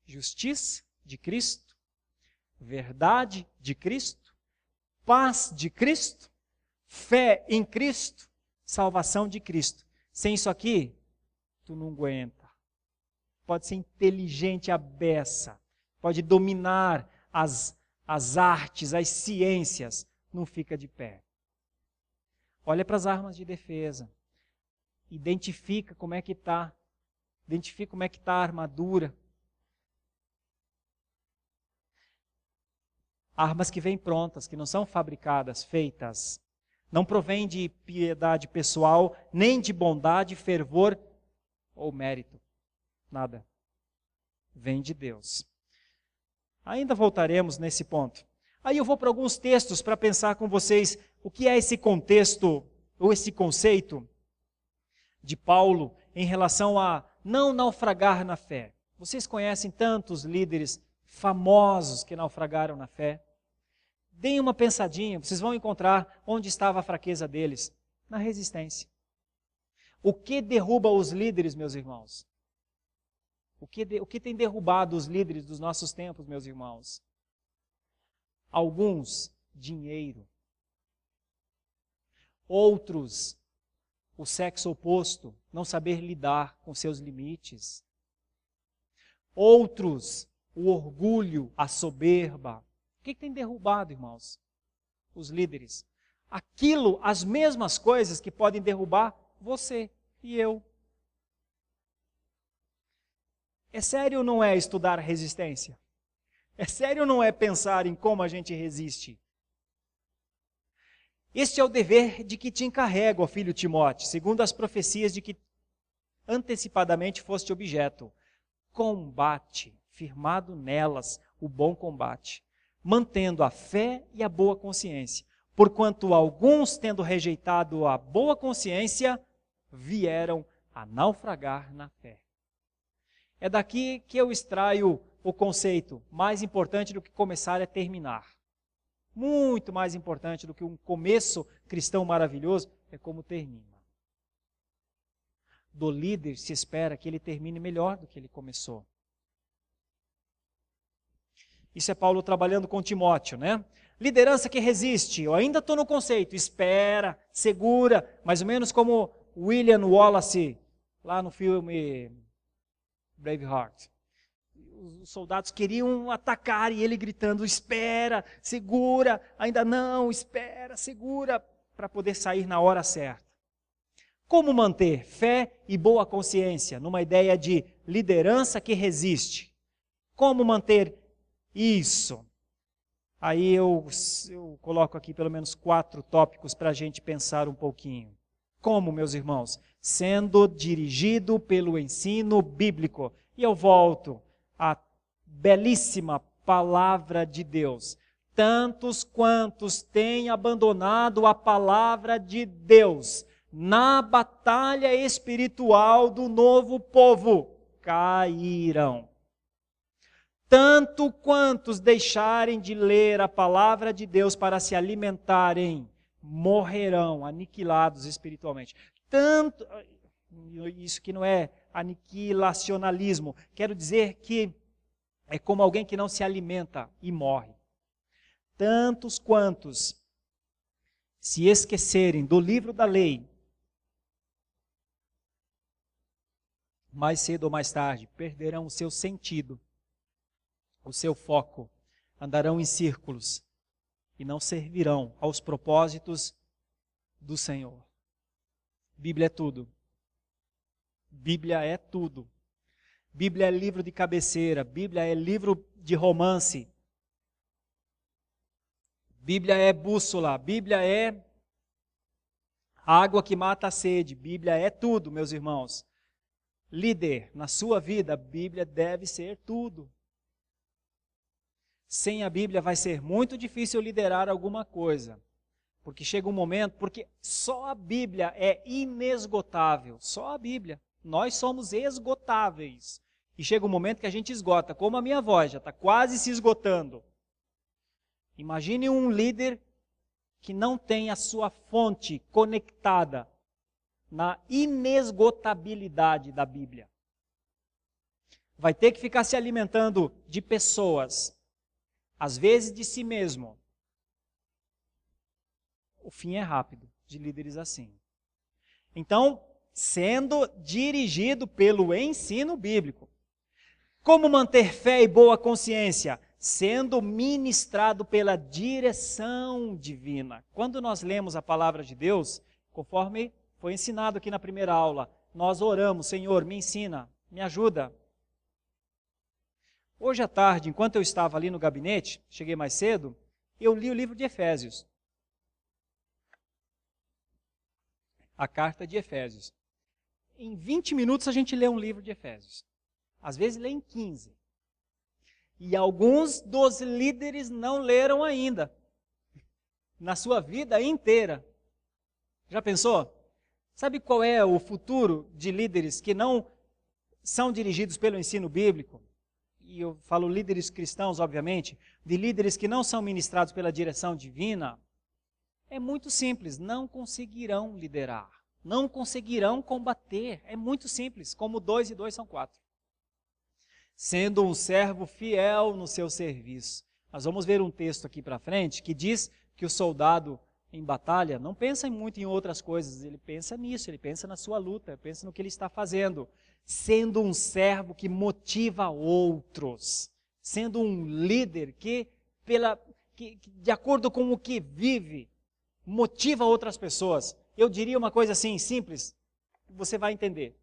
justiça de Cristo, verdade de Cristo, paz de Cristo, fé em Cristo, salvação de Cristo. Sem isso aqui, tu não aguenta. Pode ser inteligente à beça, pode dominar as artes, as ciências, não fica de pé. Olha para as armas de defesa. Identifica como é que está. Identifica como é que está a armadura. Armas que vêm prontas, que não são fabricadas, feitas. Não provém de piedade pessoal, nem de bondade, fervor ou mérito. Nada. Vem de Deus. Ainda voltaremos nesse ponto. Aí eu vou para alguns textos para pensar com vocês o que é esse contexto, ou esse conceito de Paulo em relação a não naufragar na fé. Vocês conhecem tantos líderes famosos que naufragaram na fé? Deem uma pensadinha, vocês vão encontrar onde estava a fraqueza deles. Na resistência. O que derruba os líderes, meus irmãos? O que tem derrubado os líderes dos nossos tempos, meus irmãos? Alguns, dinheiro. Outros, o sexo oposto, não saber lidar com seus limites. Outros, o orgulho, a soberba. O que tem derrubado, irmãos? Os líderes. As mesmas coisas que podem derrubar você e eu. É sério ou não é estudar resistência? É sério ou não é pensar em como a gente resiste? Este é o dever de que te encarrego, ó filho Timóteo, segundo as profecias de que antecipadamente foste objeto. Combate, firmado nelas, o bom combate, mantendo a fé e a boa consciência, porquanto alguns, tendo rejeitado a boa consciência, vieram a naufragar na fé. É daqui que eu extraio o conceito: mais importante do que começar é terminar. Muito mais importante do que um começo cristão maravilhoso é como termina. Do líder se espera que ele termine melhor do que ele começou. Isso é Paulo trabalhando com Timóteo, né? Liderança que resiste. Eu ainda estou no conceito: espera, segura, mais ou menos como William Wallace, lá no filme Braveheart. Os soldados queriam atacar e ele gritando: espera, segura, ainda não, espera, segura, para poder sair na hora certa. Como manter fé e boa consciência numa ideia de liderança que resiste? Como manter isso? Aí eu coloco aqui pelo menos 4 tópicos para a gente pensar um pouquinho. Como, meus irmãos? Sendo dirigido pelo ensino bíblico. E eu volto à belíssima palavra de Deus. Tantos quantos têm abandonado a palavra de Deus na batalha espiritual do novo povo, cairão. Tanto quantos deixarem de ler a palavra de Deus para se alimentarem, morrerão, aniquilados espiritualmente. Tanto, isso que não é aniquilacionalismo, quero dizer que é como alguém que não se alimenta e morre. Tantos quantos se esquecerem do livro da lei, mais cedo ou mais tarde, perderão o seu sentido, o seu foco, andarão em círculos e não servirão aos propósitos do Senhor. Bíblia é tudo. Bíblia é tudo. Bíblia é livro de cabeceira, Bíblia é livro de romance. Bíblia é bússola, Bíblia é água que mata a sede, Bíblia é tudo, meus irmãos. Líder, na sua vida, a Bíblia deve ser tudo. Sem a Bíblia vai ser muito difícil liderar alguma coisa. Porque chega um momento, porque só a Bíblia é inesgotável, só a Bíblia. Nós somos esgotáveis. E chega um momento que a gente esgota, como a minha voz já está quase se esgotando. Imagine um líder que não tem a sua fonte conectada na inesgotabilidade da Bíblia. Vai ter que ficar se alimentando de pessoas, às vezes de si mesmo, o fim é rápido de líderes assim. Então, sendo dirigido pelo ensino bíblico. Como manter fé e boa consciência? Sendo ministrado pela direção divina. Quando nós lemos a palavra de Deus, conforme foi ensinado aqui na primeira aula, nós oramos: Senhor, me ensina, me ajuda. Hoje à tarde, enquanto eu estava ali no gabinete, cheguei mais cedo, eu li o livro de Efésios. A carta de Efésios. Em 20 minutos a gente lê um livro de Efésios. Às vezes lê em 15. E alguns dos líderes não leram ainda. Na sua vida inteira. Já pensou? Sabe qual é o futuro de líderes que não são dirigidos pelo ensino bíblico? E eu falo líderes cristãos, obviamente, de líderes que não são ministrados pela direção divina. É muito simples, não conseguirão liderar. Não conseguirão combater. É muito simples, como 2 e 2 são 4. Sendo um servo fiel no seu serviço. Nós vamos ver um texto aqui para frente que diz que o soldado em batalha não pensa muito em outras coisas, ele pensa nisso, ele pensa na sua luta, pensa no que ele está fazendo. Sendo um servo que motiva outros. Sendo um líder que de acordo com o que vive, motiva outras pessoas. Eu diria uma coisa assim, simples, você vai entender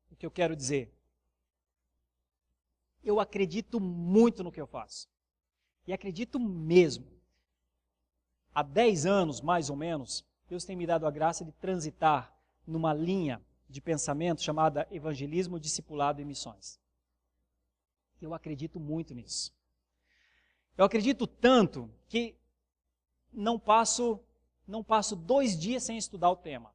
o que eu quero dizer. Eu acredito muito no que eu faço. E acredito mesmo. Há 10 anos, mais ou menos, Deus tem me dado a graça de transitar numa linha de pensamento chamada evangelismo, discipulado e missões. Eu acredito muito nisso. Eu acredito tanto que não passo 2 dias sem estudar o tema.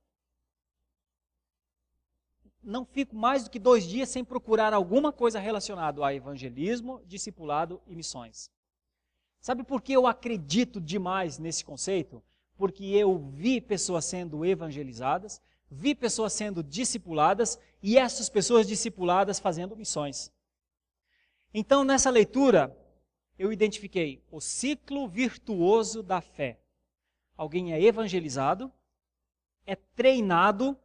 Não fico mais do que 2 dias sem procurar alguma coisa relacionada a evangelismo, discipulado e missões. Sabe por que eu acredito demais nesse conceito? Porque eu vi pessoas sendo evangelizadas, vi pessoas sendo discipuladas e essas pessoas discipuladas fazendo missões. Então, nessa leitura, eu identifiquei o ciclo virtuoso da fé. Alguém é evangelizado, é treinado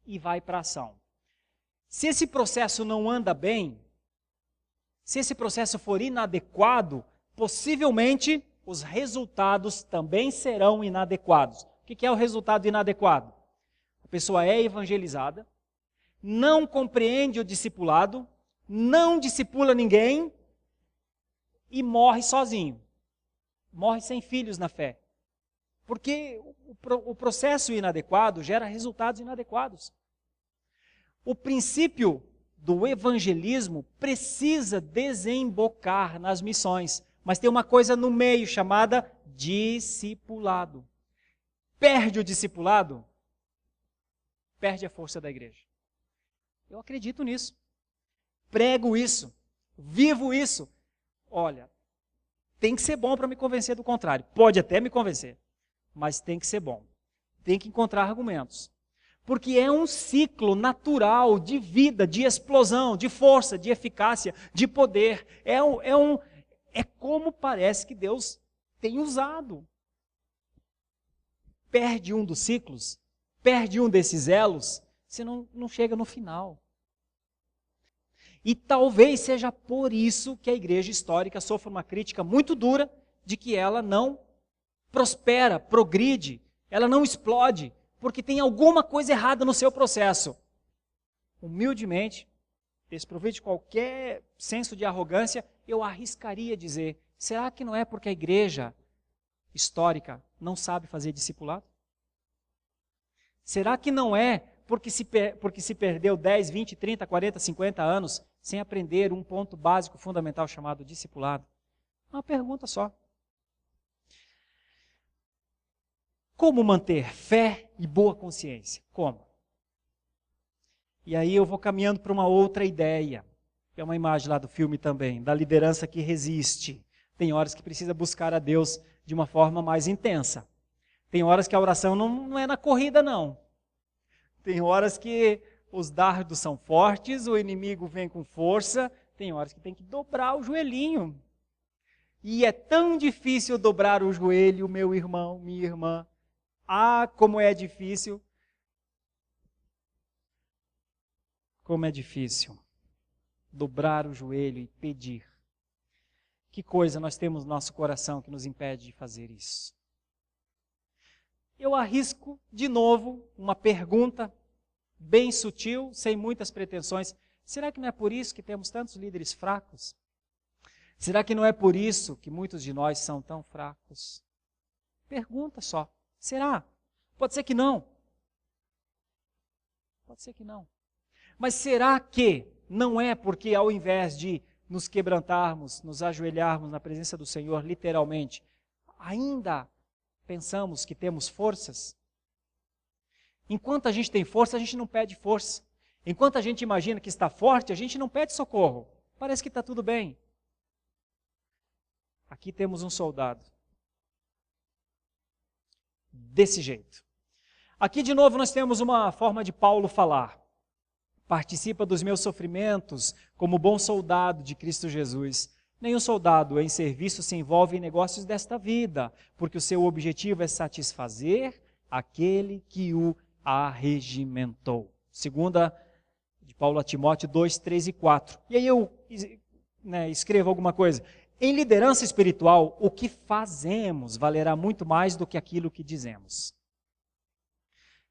e vai para a ação. Se esse processo não anda bem, se esse processo for inadequado, possivelmente os resultados também serão inadequados. O que é o resultado inadequado? A pessoa é evangelizada, não compreende o discipulado, não discipula ninguém e morre sozinho. Morre sem filhos na fé. Porque o processo inadequado gera resultados inadequados. O princípio do evangelismo precisa desembocar nas missões, mas tem uma coisa no meio chamada discipulado. Perde o discipulado, perde a força da igreja. Eu acredito nisso. Prego isso, vivo isso. Olha, tem que ser bom para me convencer do contrário. Pode até me convencer, mas tem que ser bom. Tem que encontrar argumentos. Porque é um ciclo natural de vida, de explosão, de força, de eficácia, de poder. É como parece que Deus tem usado. Perde um dos ciclos, perde um desses elos, você não chega no final. E talvez seja por isso que a igreja histórica sofre uma crítica muito dura de que ela não prospera, progride, ela não explode, porque tem alguma coisa errada no seu processo. Humildemente, desprovido de qualquer senso de arrogância, eu arriscaria dizer, será que não é porque a igreja histórica não sabe fazer discipulado? Será que não é porque se perdeu 10, 20, 30, 40, 50 anos sem aprender um ponto básico fundamental chamado discipulado? Uma pergunta só. Como manter fé e boa consciência? Como? E aí eu vou caminhando para uma outra ideia. É uma imagem lá do filme também, da liderança que resiste. Tem horas que precisa buscar a Deus de uma forma mais intensa. Tem horas que a oração não é na corrida, não. Tem horas que os dardos são fortes, o inimigo vem com força. Tem horas que tem que dobrar o joelhinho. E é tão difícil dobrar o joelho, meu irmão, minha irmã. Ah, como é difícil. Como é difícil dobrar o joelho e pedir. Que coisa nós temos no nosso coração que nos impede de fazer isso? Eu arrisco de novo uma pergunta bem sutil, sem muitas pretensões. Será que não é por isso que temos tantos líderes fracos? Será que não é por isso que muitos de nós são tão fracos? Pergunta só. Será? Pode ser que não. Pode ser que não. Mas será que não é porque ao invés de nos quebrantarmos, nos ajoelharmos na presença do Senhor, literalmente, ainda pensamos que temos forças? Enquanto a gente tem força, a gente não pede força. Enquanto a gente imagina que está forte, a gente não pede socorro. Parece que está tudo bem. Aqui temos um soldado. Desse jeito. Aqui de novo nós temos uma forma de Paulo falar. Participa dos meus sofrimentos como bom soldado de Cristo Jesus. Nenhum soldado em serviço se envolve em negócios desta vida, porque o seu objetivo é satisfazer aquele que o arregimentou. Segunda de Paulo a Timóteo 2, 3 e 4. E aí eu escrevo alguma coisa. Em liderança espiritual, o que fazemos valerá muito mais do que aquilo que dizemos.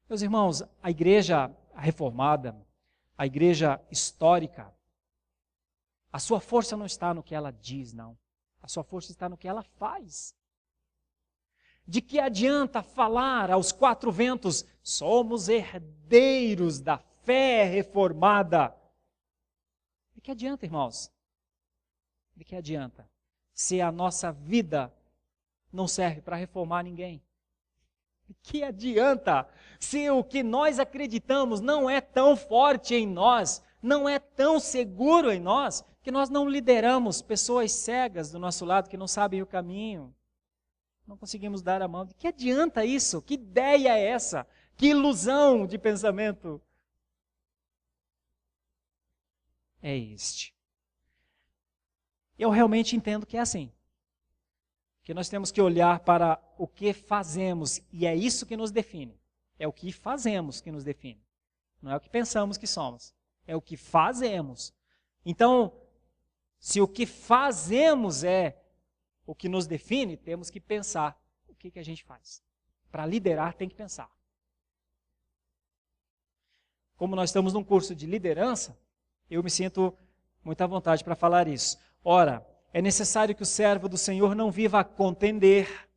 Meus irmãos, a igreja reformada, a igreja histórica, a sua força não está no que ela diz, não. A sua força está no que ela faz. De que adianta falar aos quatro ventos, somos herdeiros da fé reformada? De que adianta, irmãos? De que adianta? Se a nossa vida não serve para reformar ninguém. De que adianta? Se o que nós acreditamos não é tão forte em nós, não é tão seguro em nós, que nós não lideramos pessoas cegas do nosso lado que não sabem o caminho. Não conseguimos dar a mão. De que adianta isso? Que ideia é essa? Que ilusão de pensamento é este? Eu realmente entendo que é assim. Que nós temos que olhar para o que fazemos, e é isso que nos define. É o que fazemos que nos define. Não é o que pensamos que somos. É o que fazemos. Então, se o que fazemos é o que nos define, temos que pensar o que a gente faz. Para liderar, tem que pensar. Como nós estamos num curso de liderança, eu me sinto muito à vontade para falar isso. Ora, é necessário que o servo do Senhor não viva a contender,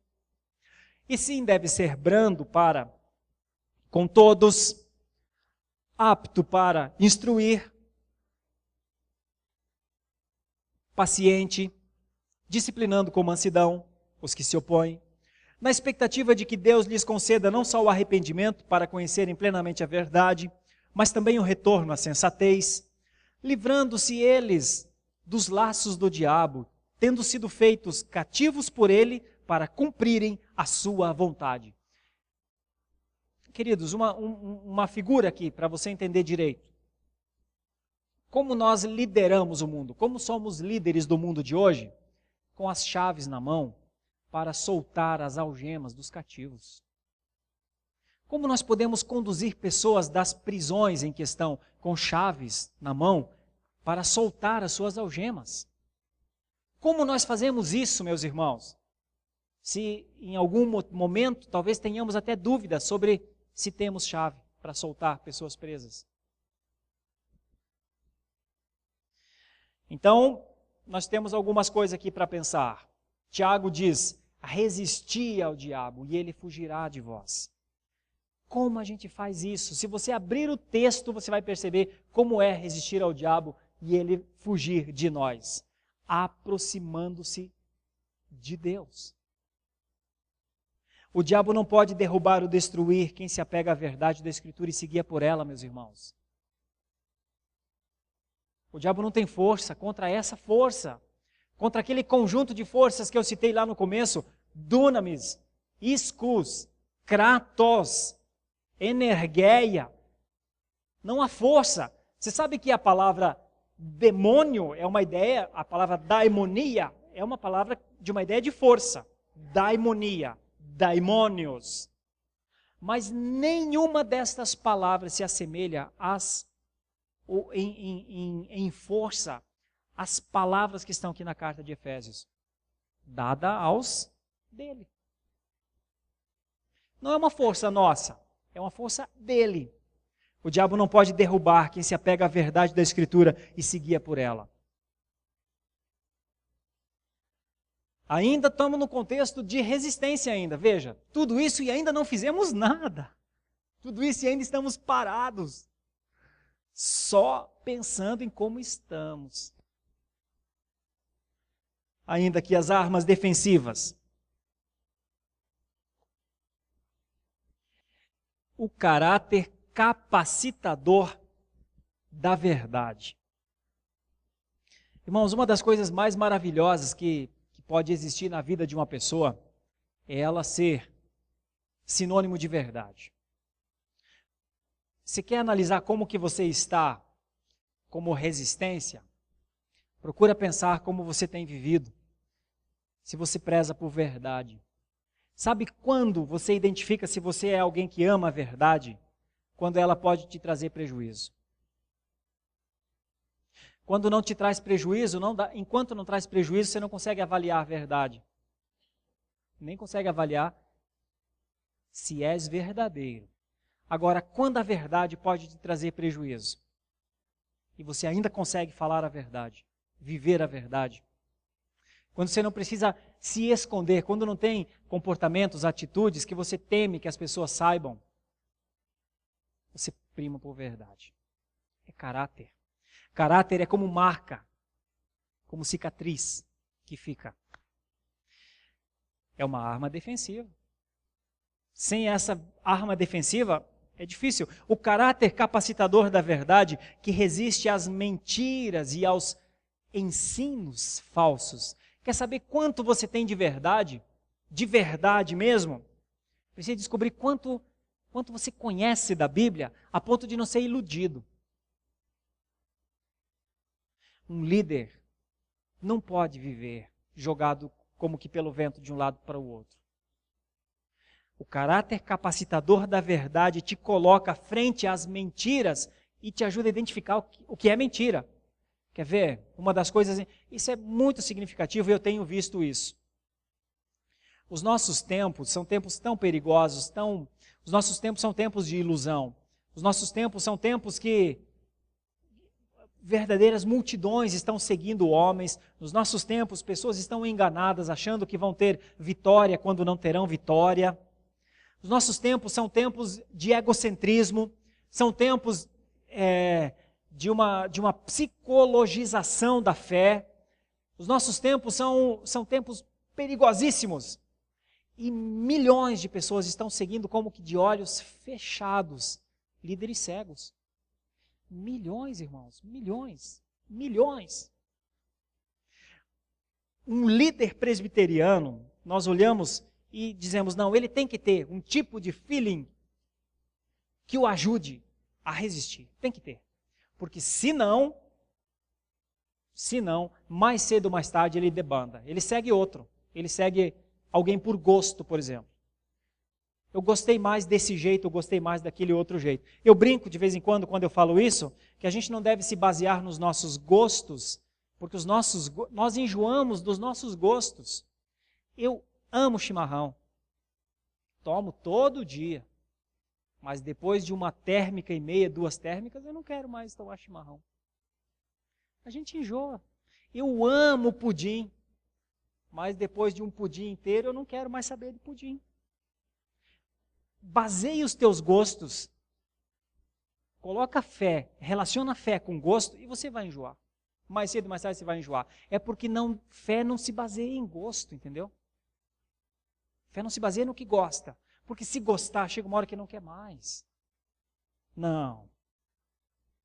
e sim deve ser brando para com todos, apto para instruir, paciente, disciplinando com mansidão os que se opõem, na expectativa de que Deus lhes conceda não só o arrependimento para conhecerem plenamente a verdade, mas também o retorno à sensatez, livrando-se eles dos laços do diabo, tendo sido feitos cativos por ele para cumprirem a sua vontade. Queridos, uma figura aqui para você entender direito. Como nós lideramos o mundo? Como somos líderes do mundo de hoje? Com as chaves na mão para soltar as algemas dos cativos. Como nós podemos conduzir pessoas das prisões em questão com chaves na mão para soltar as suas algemas? Como nós fazemos isso, meus irmãos? Se em algum momento talvez tenhamos até dúvidas sobre se temos chave para soltar pessoas presas. Então, nós temos algumas coisas aqui para pensar. Tiago diz, resisti ao diabo e ele fugirá de vós. Como a gente faz isso? Se você abrir o texto, você vai perceber como é resistir ao diabo e ele fugir de nós. Aproximando-se de Deus. O diabo não pode derrubar ou destruir quem se apega à verdade da Escritura e seguia por ela, meus irmãos. O diabo não tem força contra essa força, contra aquele conjunto de forças que eu citei lá no começo, dunamis, ischus, kratos, energeia. Não há força. Você sabe que a palavra demônio é uma ideia, a palavra daimonia é uma palavra de uma ideia de força. Daimonia, daimônios. Mas nenhuma destas palavras se assemelha em força às palavras que estão aqui na carta de Efésios, dada aos dele. Não é uma força nossa, é uma força dele. O diabo não pode derrubar quem se apega à verdade da Escritura e se guia por ela. Ainda estamos no contexto de resistência ainda. Veja, tudo isso e ainda não fizemos nada. Tudo isso e ainda estamos parados. Só pensando em como estamos. Ainda que as armas defensivas. O caráter capacitador da verdade. Irmãos, uma das coisas mais maravilhosas que pode existir na vida de uma pessoa é ela ser sinônimo de verdade. Você quer analisar como que você está como resistência? Procura pensar como você tem vivido, se você preza por verdade. Sabe quando você identifica se você é alguém que ama a verdade? Quando ela pode te trazer prejuízo. Quando não te traz prejuízo, enquanto não traz prejuízo, você não consegue avaliar a verdade. Nem consegue avaliar se és verdadeiro. Agora, quando a verdade pode te trazer prejuízo, e você ainda consegue falar a verdade, viver a verdade, quando você não precisa se esconder, quando não tem comportamentos, atitudes que você teme que as pessoas saibam, você prima por verdade. É caráter. Caráter é como marca, como cicatriz que fica. É uma arma defensiva. Sem essa arma defensiva, é difícil. O caráter capacitador da verdade, que resiste às mentiras e aos ensinos falsos. Quer saber quanto você tem de verdade? De verdade mesmo? Precisa descobrir quanto você conhece da Bíblia, a ponto de não ser iludido. Um líder não pode viver jogado como que pelo vento de um lado para o outro. O caráter capacitador da verdade te coloca frente às mentiras e te ajuda a identificar o que é mentira. Quer ver? Uma das coisas, isso é muito significativo e eu tenho visto isso. Os nossos tempos são tempos tão perigosos, os nossos tempos são tempos de ilusão. Os nossos tempos são tempos que verdadeiras multidões estão seguindo homens. Nos nossos tempos, pessoas estão enganadas, achando que vão ter vitória quando não terão vitória. Os nossos tempos são tempos de egocentrismo, são tempos de uma psicologização da fé. Os nossos tempos são tempos perigosíssimos. E milhões de pessoas estão seguindo como que de olhos fechados, líderes cegos. Milhões, irmãos, milhões. Um líder presbiteriano, nós olhamos e dizemos, não, ele tem que ter um tipo de feeling que o ajude a resistir. Tem que ter. Porque senão, mais cedo ou mais tarde ele debanda. Ele segue outro. Ele segue alguém por gosto, por exemplo. Eu gostei mais desse jeito, eu gostei mais daquele outro jeito. Eu brinco de vez em quando eu falo isso, que a gente não deve se basear nos nossos gostos, porque nós enjoamos dos nossos gostos. Eu amo chimarrão, tomo todo dia, mas depois de uma térmica e meia, 2 térmicas, eu não quero mais tomar chimarrão. A gente enjoa. Eu amo pudim, mas depois de um pudim inteiro, eu não quero mais saber de pudim. Baseie os teus gostos, coloca fé, relaciona a fé com gosto e você vai enjoar. Mais cedo ou mais tarde você vai enjoar. É porque fé não se baseia em gosto, entendeu? Fé não se baseia no que gosta. Porque se gostar, chega uma hora que não quer mais. Não.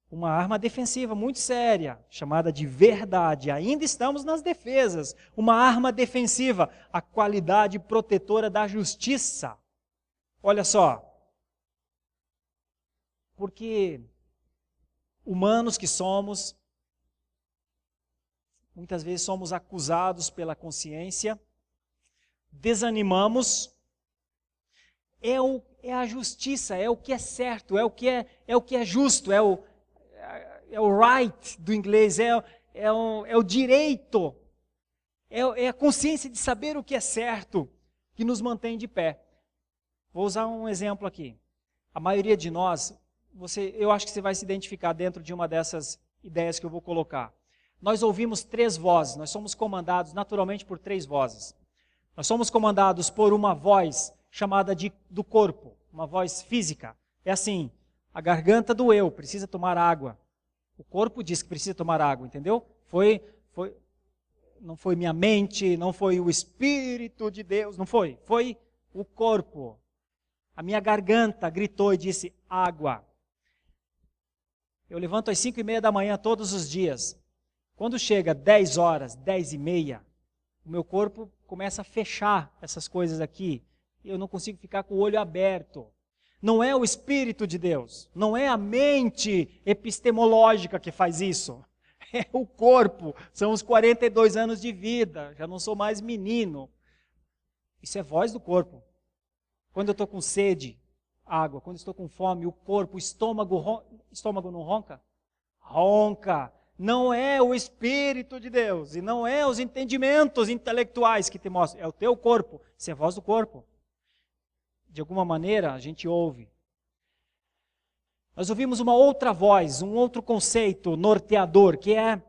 Uma arma defensiva muito séria, chamada de verdade. Ainda estamos nas defesas. Uma arma defensiva, a qualidade protetora da justiça. Olha só. Porque humanos que somos, muitas vezes somos acusados pela consciência, desanimamos. É a justiça, é o que é certo, é o que é justo, é o right do inglês, é o direito, é a consciência de saber o que é certo que nos mantém de pé. Vou usar um exemplo aqui. A maioria de nós, eu acho que você vai se identificar dentro de uma dessas ideias que eu vou colocar. Nós ouvimos 3 vozes, nós somos comandados naturalmente por 3 vozes. Nós somos comandados por uma voz chamada do corpo, uma voz física. É assim, a garganta doeu, precisa tomar água. O corpo diz que precisa tomar água, entendeu? Não foi minha mente, não foi o Espírito de Deus, não foi. Foi o corpo. A minha garganta gritou e disse, água. Eu levanto às 5:30 da manhã todos os dias. Quando chega 10 horas, 10:30, o meu corpo começa a fechar essas coisas aqui. Eu não consigo ficar com o olho aberto. Não é o Espírito de Deus, não é a mente epistemológica que faz isso. É o corpo, são os 42 anos de vida, já não sou mais menino. Isso é voz do corpo. Quando eu estou com sede, água. Quando estou com fome, o corpo, o estômago não ronca? Ronca. Não é o Espírito de Deus e não é os entendimentos intelectuais que te mostram. É o teu corpo, isso é voz do corpo. De alguma maneira, a gente ouve. Nós ouvimos uma outra voz, um outro conceito norteador, que é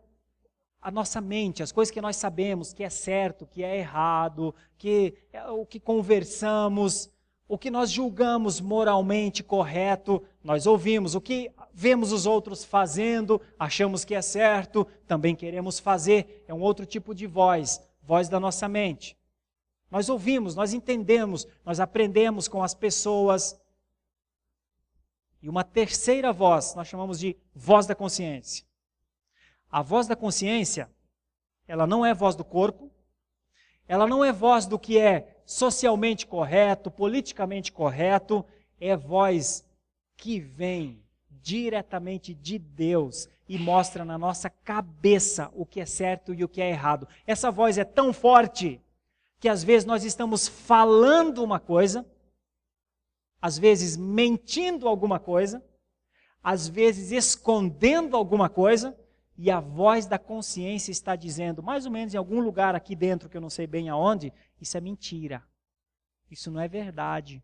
a nossa mente, as coisas que nós sabemos, que é certo, que é errado, que é o que conversamos, o que nós julgamos moralmente correto, nós ouvimos. O que vemos os outros fazendo, achamos que é certo, também queremos fazer. É um outro tipo de voz, voz da nossa mente. Nós ouvimos, nós entendemos, nós aprendemos com as pessoas. E uma terceira voz, nós chamamos de voz da consciência. A voz da consciência, ela não é voz do corpo, ela não é voz do que é socialmente correto, politicamente correto, é voz que vem diretamente de Deus e mostra na nossa cabeça o que é certo e o que é errado. Essa voz é tão forte que às vezes nós estamos falando uma coisa, às vezes mentindo alguma coisa, às vezes escondendo alguma coisa, e a voz da consciência está dizendo, mais ou menos em algum lugar aqui dentro, que eu não sei bem aonde, isso é mentira. Isso não é verdade.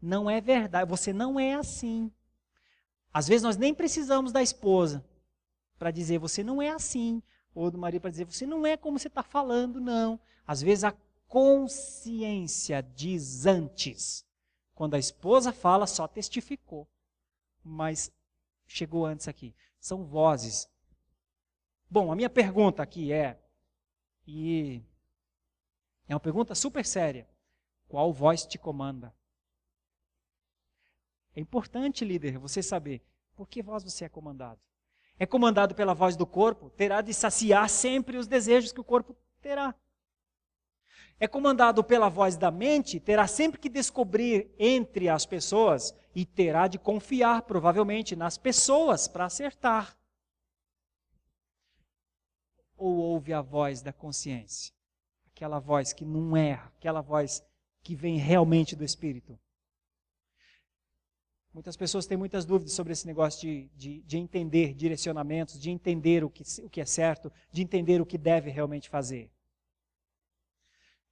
Não é verdade, você não é assim. Às vezes nós nem precisamos da esposa para dizer, você não é assim. Ou do marido para dizer, você não é como você está falando, não. Às vezes a consciência diz antes. Quando a esposa fala, só testificou. Mas chegou antes aqui. São vozes. Bom, a minha pergunta aqui e é uma pergunta super séria. Qual voz te comanda? É importante, líder, você saber por que voz você é comandado. É comandado pela voz do corpo? Terá de saciar sempre os desejos que o corpo terá. É comandado pela voz da mente? Terá sempre que descobrir entre as pessoas e terá de confiar, provavelmente, nas pessoas para acertar. Ou ouve a voz da consciência? Aquela voz que não erra, aquela voz que vem realmente do Espírito. Muitas pessoas têm muitas dúvidas sobre esse negócio de entender direcionamentos, de entender o que é certo, de entender o que deve realmente fazer.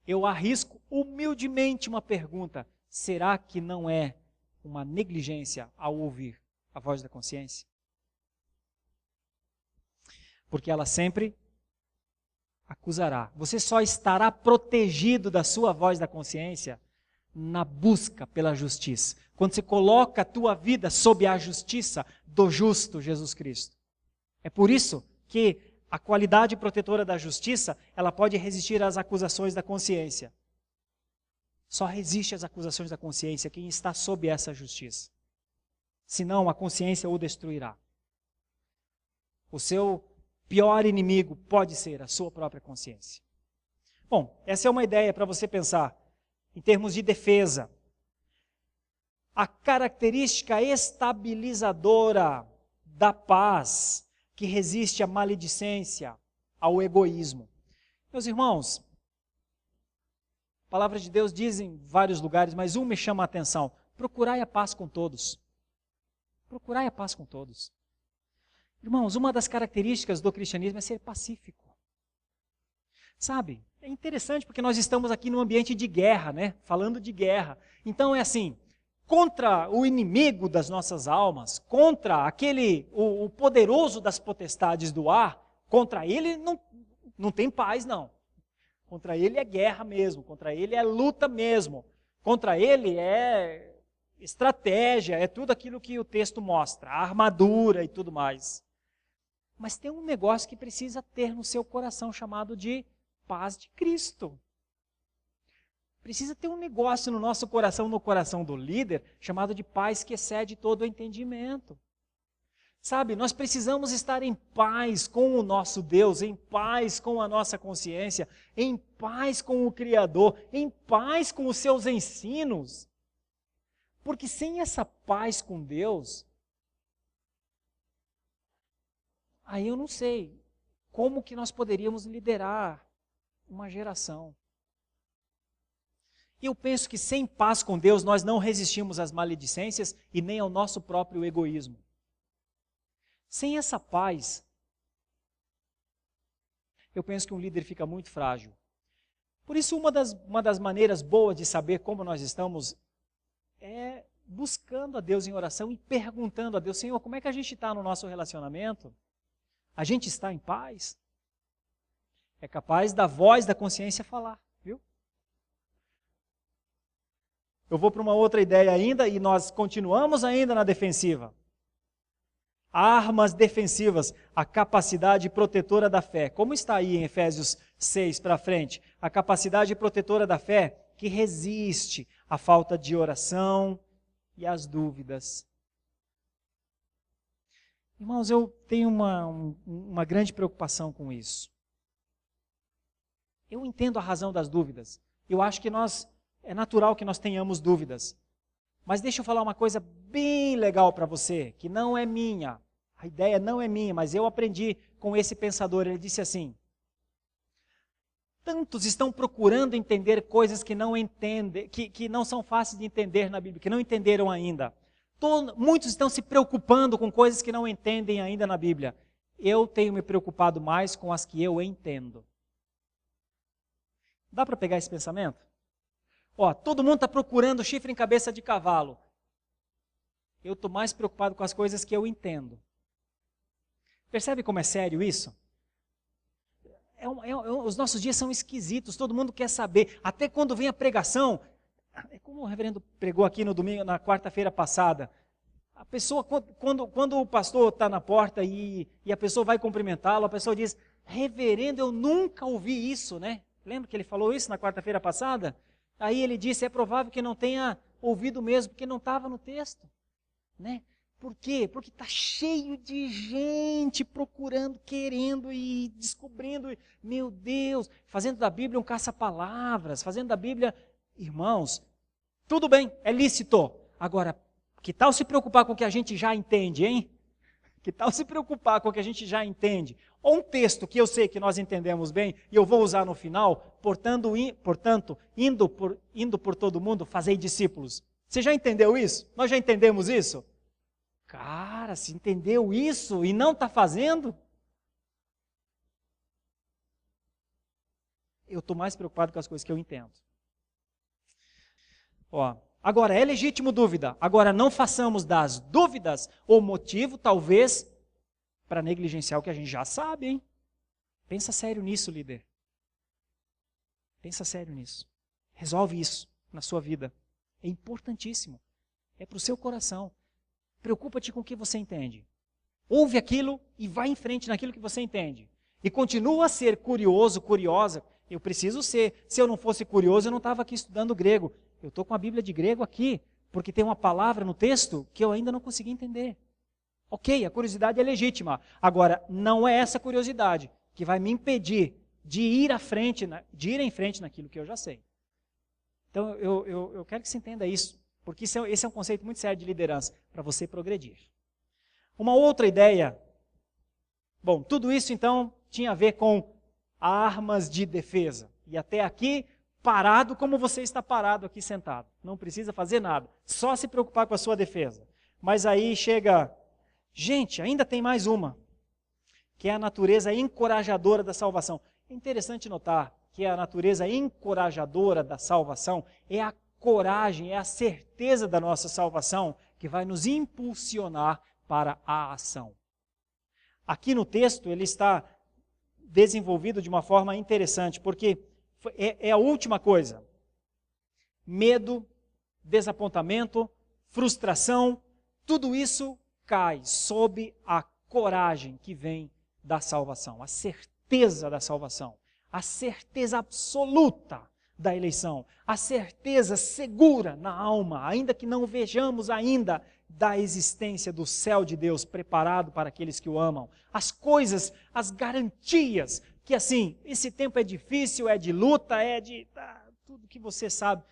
Eu arrisco humildemente uma pergunta: será que não é uma negligência ao ouvir a voz da consciência? Porque ela sempre acusará. Você só estará protegido da sua voz da consciência na busca pela justiça. Quando você coloca a tua vida sob a justiça do justo Jesus Cristo. É por isso que a qualidade protetora da justiça, ela pode resistir às acusações da consciência. Só resiste às acusações da consciência quem está sob essa justiça. Senão a consciência o destruirá. O seu pior inimigo pode ser a sua própria consciência. Bom, essa é uma ideia para você pensar em termos de defesa. A característica estabilizadora da paz que resiste à maledicência, ao egoísmo. Meus irmãos, a palavra de Deus diz em vários lugares, mas um me chama a atenção: procurai a paz com todos. Procurai a paz com todos. Irmãos, uma das características do cristianismo é ser pacífico. Sabe, é interessante porque nós estamos aqui num ambiente de guerra, né? Falando de guerra. Então é assim, contra o inimigo das nossas almas, contra o poderoso das potestades do ar, contra ele não tem paz, não. Contra ele é guerra mesmo, contra ele é luta mesmo, contra ele é estratégia, é tudo aquilo que o texto mostra, a armadura e tudo mais. Mas tem um negócio que precisa ter no seu coração chamado de paz de Cristo. Precisa ter um negócio no nosso coração, no coração do líder, chamado de paz que excede todo o entendimento. Sabe, nós precisamos estar em paz com o nosso Deus, em paz com a nossa consciência, em paz com o Criador, em paz com os seus ensinos. Porque sem essa paz com Deus, aí eu não sei como que nós poderíamos liderar uma geração. E eu penso que sem paz com Deus nós não resistimos às maledicências e nem ao nosso próprio egoísmo. Sem essa paz, eu penso que um líder fica muito frágil. Por isso, uma das maneiras boas de saber como nós estamos é buscando a Deus em oração e perguntando a Deus: Senhor, como é que a gente está no nosso relacionamento? A gente está em paz? É capaz da voz da consciência falar, viu? Eu vou para uma outra ideia ainda e nós continuamos ainda na defensiva. Armas defensivas, a capacidade protetora da fé. Como está aí em Efésios 6 para frente? A capacidade protetora da fé que resiste à falta de oração e às dúvidas. Irmãos, eu tenho uma grande preocupação com isso. Eu entendo a razão das dúvidas. Eu acho que é natural que nós tenhamos dúvidas. Mas deixa eu falar uma coisa bem legal para você, que não é minha. A ideia não é minha, mas eu aprendi com esse pensador. Ele disse assim: tantos estão procurando entender coisas que não entendem, que não são fáceis de entender na Bíblia, que não entenderam ainda. Muitos estão se preocupando com coisas que não entendem ainda na Bíblia. Eu tenho me preocupado mais com as que eu entendo. Dá para pegar esse pensamento? Todo mundo está procurando chifre em cabeça de cavalo. Eu estou mais preocupado com as coisas que eu entendo. Percebe como é sério isso? Os nossos dias são esquisitos, todo mundo quer saber. Até quando vem a pregação, é como o reverendo pregou aqui no domingo, na quarta-feira passada. A pessoa, quando o pastor está na porta e a pessoa vai cumprimentá-lo, a pessoa diz: reverendo, eu nunca ouvi isso, né? Lembra que ele falou isso na quarta-feira passada? Aí ele disse: é provável que não tenha ouvido mesmo, porque não estava no texto. Né? Por quê? Porque está cheio de gente procurando, querendo e descobrindo. Meu Deus, fazendo da Bíblia um caça-palavras, fazendo da Bíblia... Irmãos, tudo bem, é lícito. Agora, que tal se preocupar com o que a gente já entende, hein? Que tal se preocupar com o que a gente já entende? Ou um texto que eu sei que nós entendemos bem e eu vou usar no final, portanto, indo por todo mundo, fazei discípulos. Você já entendeu isso? Nós já entendemos isso? Cara, se entendeu isso e não está fazendo? Eu estou mais preocupado com as coisas que eu entendo. Agora, é legítimo dúvida. Agora, não façamos das dúvidas o motivo, talvez, para negligenciar o que a gente já sabe, hein? Pensa sério nisso, líder. Pensa sério nisso. Resolve isso na sua vida. É importantíssimo. É para o seu coração. Preocupa-te com o que você entende. Ouve aquilo e vai em frente naquilo que você entende. E continua a ser curioso, curiosa. Eu preciso ser. Se eu não fosse curioso, eu não estava aqui estudando grego. Eu estou com a Bíblia de grego aqui, porque tem uma palavra no texto que eu ainda não consegui entender. Ok, a curiosidade é legítima. Agora, não é essa curiosidade que vai me impedir de ir em frente naquilo que eu já sei. Então, eu quero que você entenda isso, porque esse é um conceito muito sério de liderança, para você progredir. Uma outra ideia. Bom, tudo isso, então, tinha a ver com armas de defesa. E até aqui, parado como você está parado aqui sentado. Não precisa fazer nada, só se preocupar com a sua defesa. Mas aí chega, gente, ainda tem mais uma, que é a natureza encorajadora da salvação. É interessante notar que a natureza encorajadora da salvação é a coragem, é a certeza da nossa salvação que vai nos impulsionar para a ação. Aqui no texto ele está desenvolvido de uma forma interessante, porque é a última coisa. Medo, desapontamento, frustração, tudo isso cai sob a coragem que vem da salvação, a certeza da salvação, a certeza absoluta da eleição, a certeza segura na alma, ainda que não vejamos ainda da existência do céu de Deus preparado para aqueles que o amam, as coisas, as garantias, que assim, esse tempo é difícil, é de luta, é de tudo que você sabe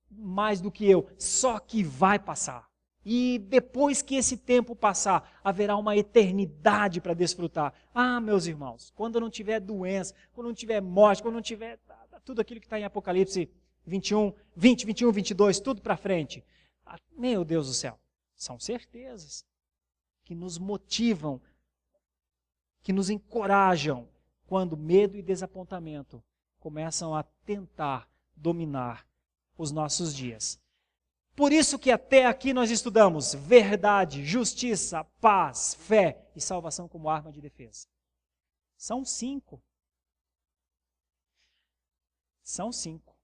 mais do que eu, só que vai passar. E depois que esse tempo passar, haverá uma eternidade para desfrutar. Ah, meus irmãos, quando não tiver doença, quando não tiver morte, quando não tiver tudo aquilo que está em Apocalipse 21, 20, 21, 22, tudo para frente. Meu Deus do céu, são certezas que nos motivam, que nos encorajam, quando medo e desapontamento começam a tentar dominar os nossos dias. Por isso que até aqui nós estudamos verdade, justiça, paz, fé e salvação como arma de defesa. São 5. São 5.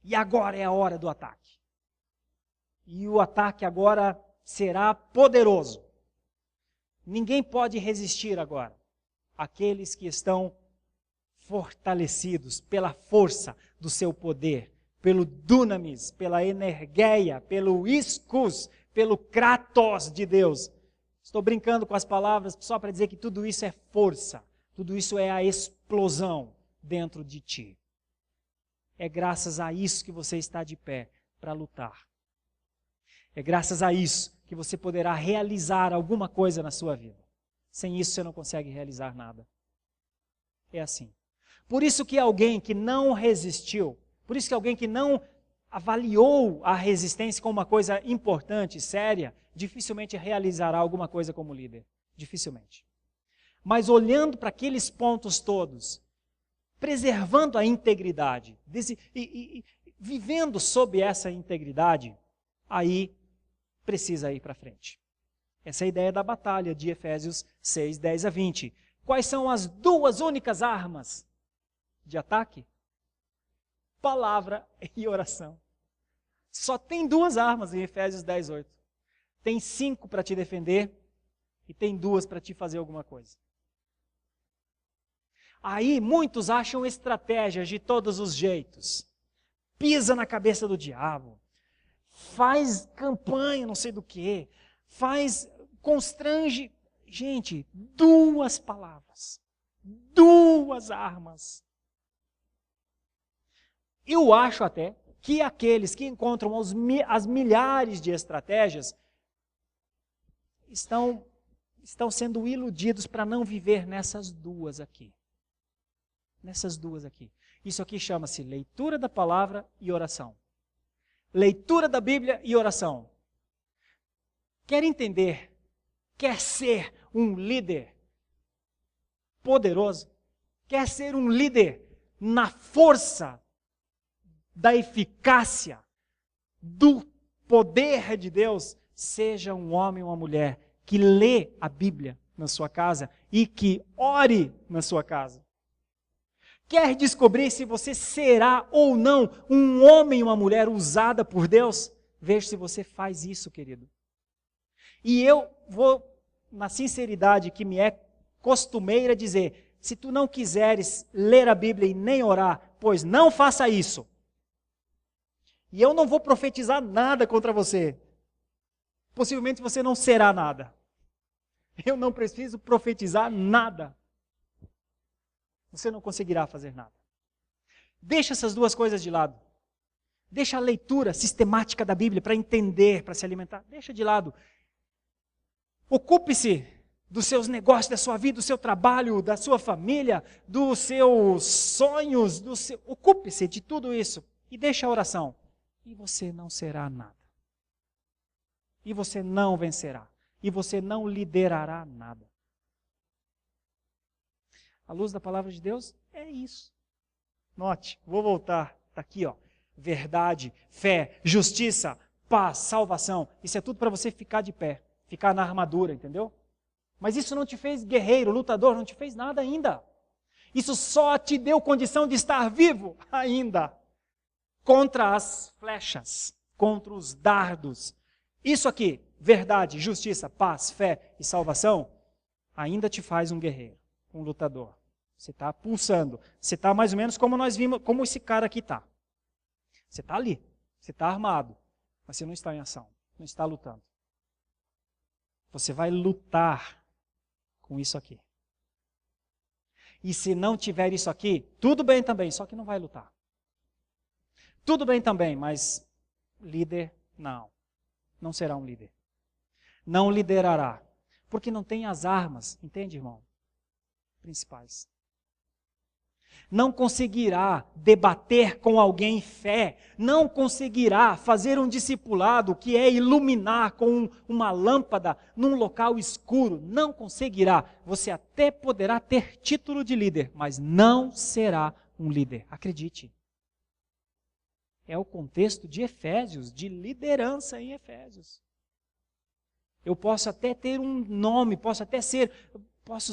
E agora é a hora do ataque. E o ataque agora será poderoso. Ninguém pode resistir agora. Aqueles que estão fortalecidos pela força do seu poder, pelo dunamis, pela energeia, pelo ischus, pelo kratos de Deus. Estou brincando com as palavras só para dizer que tudo isso é força, tudo isso é a explosão dentro de ti. É graças a isso que você está de pé para lutar. É graças a isso que você poderá realizar alguma coisa na sua vida. Sem isso você não consegue realizar nada. É assim. Por isso que alguém que não resistiu, por isso que alguém que não avaliou a resistência como uma coisa importante, séria, dificilmente realizará alguma coisa como líder. Dificilmente. Mas olhando para aqueles pontos todos, preservando a integridade, vivendo sob essa integridade, aí precisa ir para frente. Essa é a ideia da batalha de Efésios 6, 10 a 20. Quais são as duas únicas armas de ataque? Palavra e oração. Só tem 2 armas em Efésios 10, 8. Tem 5 para te defender e tem 2 para te fazer alguma coisa. Aí muitos acham estratégias de todos os jeitos. Pisa na cabeça do diabo. Faz campanha não sei do que. Constrange. Gente, 2 palavras. 2 armas. Eu acho até que aqueles que encontram as milhares de estratégias estão sendo iludidos para não viver nessas 2 aqui. Nessas 2 aqui. Isso aqui chama-se leitura da palavra e oração. Leitura da Bíblia e oração. Quer entender? Quer ser um líder poderoso? Quer ser um líder na força da eficácia, do poder de Deus? Seja um homem ou uma mulher que lê a Bíblia na sua casa e que ore na sua casa. Quer descobrir se você será ou não um homem ou uma mulher usada por Deus? Veja se você faz isso, querido. E eu vou, na sinceridade que me é costumeira, dizer, se tu não quiseres ler a Bíblia e nem orar, pois não faça isso. E eu não vou profetizar nada contra você. Possivelmente você não será nada. Eu não preciso profetizar nada. Você não conseguirá fazer nada. Deixa essas 2 coisas de lado. Deixa a leitura sistemática da Bíblia para entender, para se alimentar. Deixa de lado. Ocupe-se dos seus negócios, da sua vida, do seu trabalho, da sua família, dos seus sonhos, ocupe-se de tudo isso e deixe a oração. E você não será nada. E você não vencerá. E você não liderará nada. A luz da palavra de Deus é isso. Note, vou voltar, está aqui, ó. Verdade, fé, justiça, paz, salvação. Isso é tudo para você ficar de pé, ficar na armadura, entendeu? Mas isso não te fez guerreiro, lutador, não te fez nada ainda. Isso só te deu condição de estar vivo ainda. Contra as flechas, contra os dardos. Isso aqui, verdade, justiça, paz, fé e salvação, ainda te faz um guerreiro, um lutador. Você está pulsando. Você está mais ou menos como nós vimos, como esse cara aqui está. Você está ali, você está armado, mas você não está em ação, não está lutando. Você vai lutar com isso aqui. E se não tiver isso aqui, tudo bem também, só que não vai lutar. Tudo bem também, mas líder, não será um líder. Não liderará, porque não tem as armas, entende, irmão? Principais. Não conseguirá debater com alguém fé, não conseguirá fazer um discipulado que é iluminar com uma lâmpada num local escuro, não conseguirá. Você até poderá ter título de líder, mas não será um líder, acredite. É o contexto de Efésios, de liderança em Efésios. Eu posso até ter um nome, posso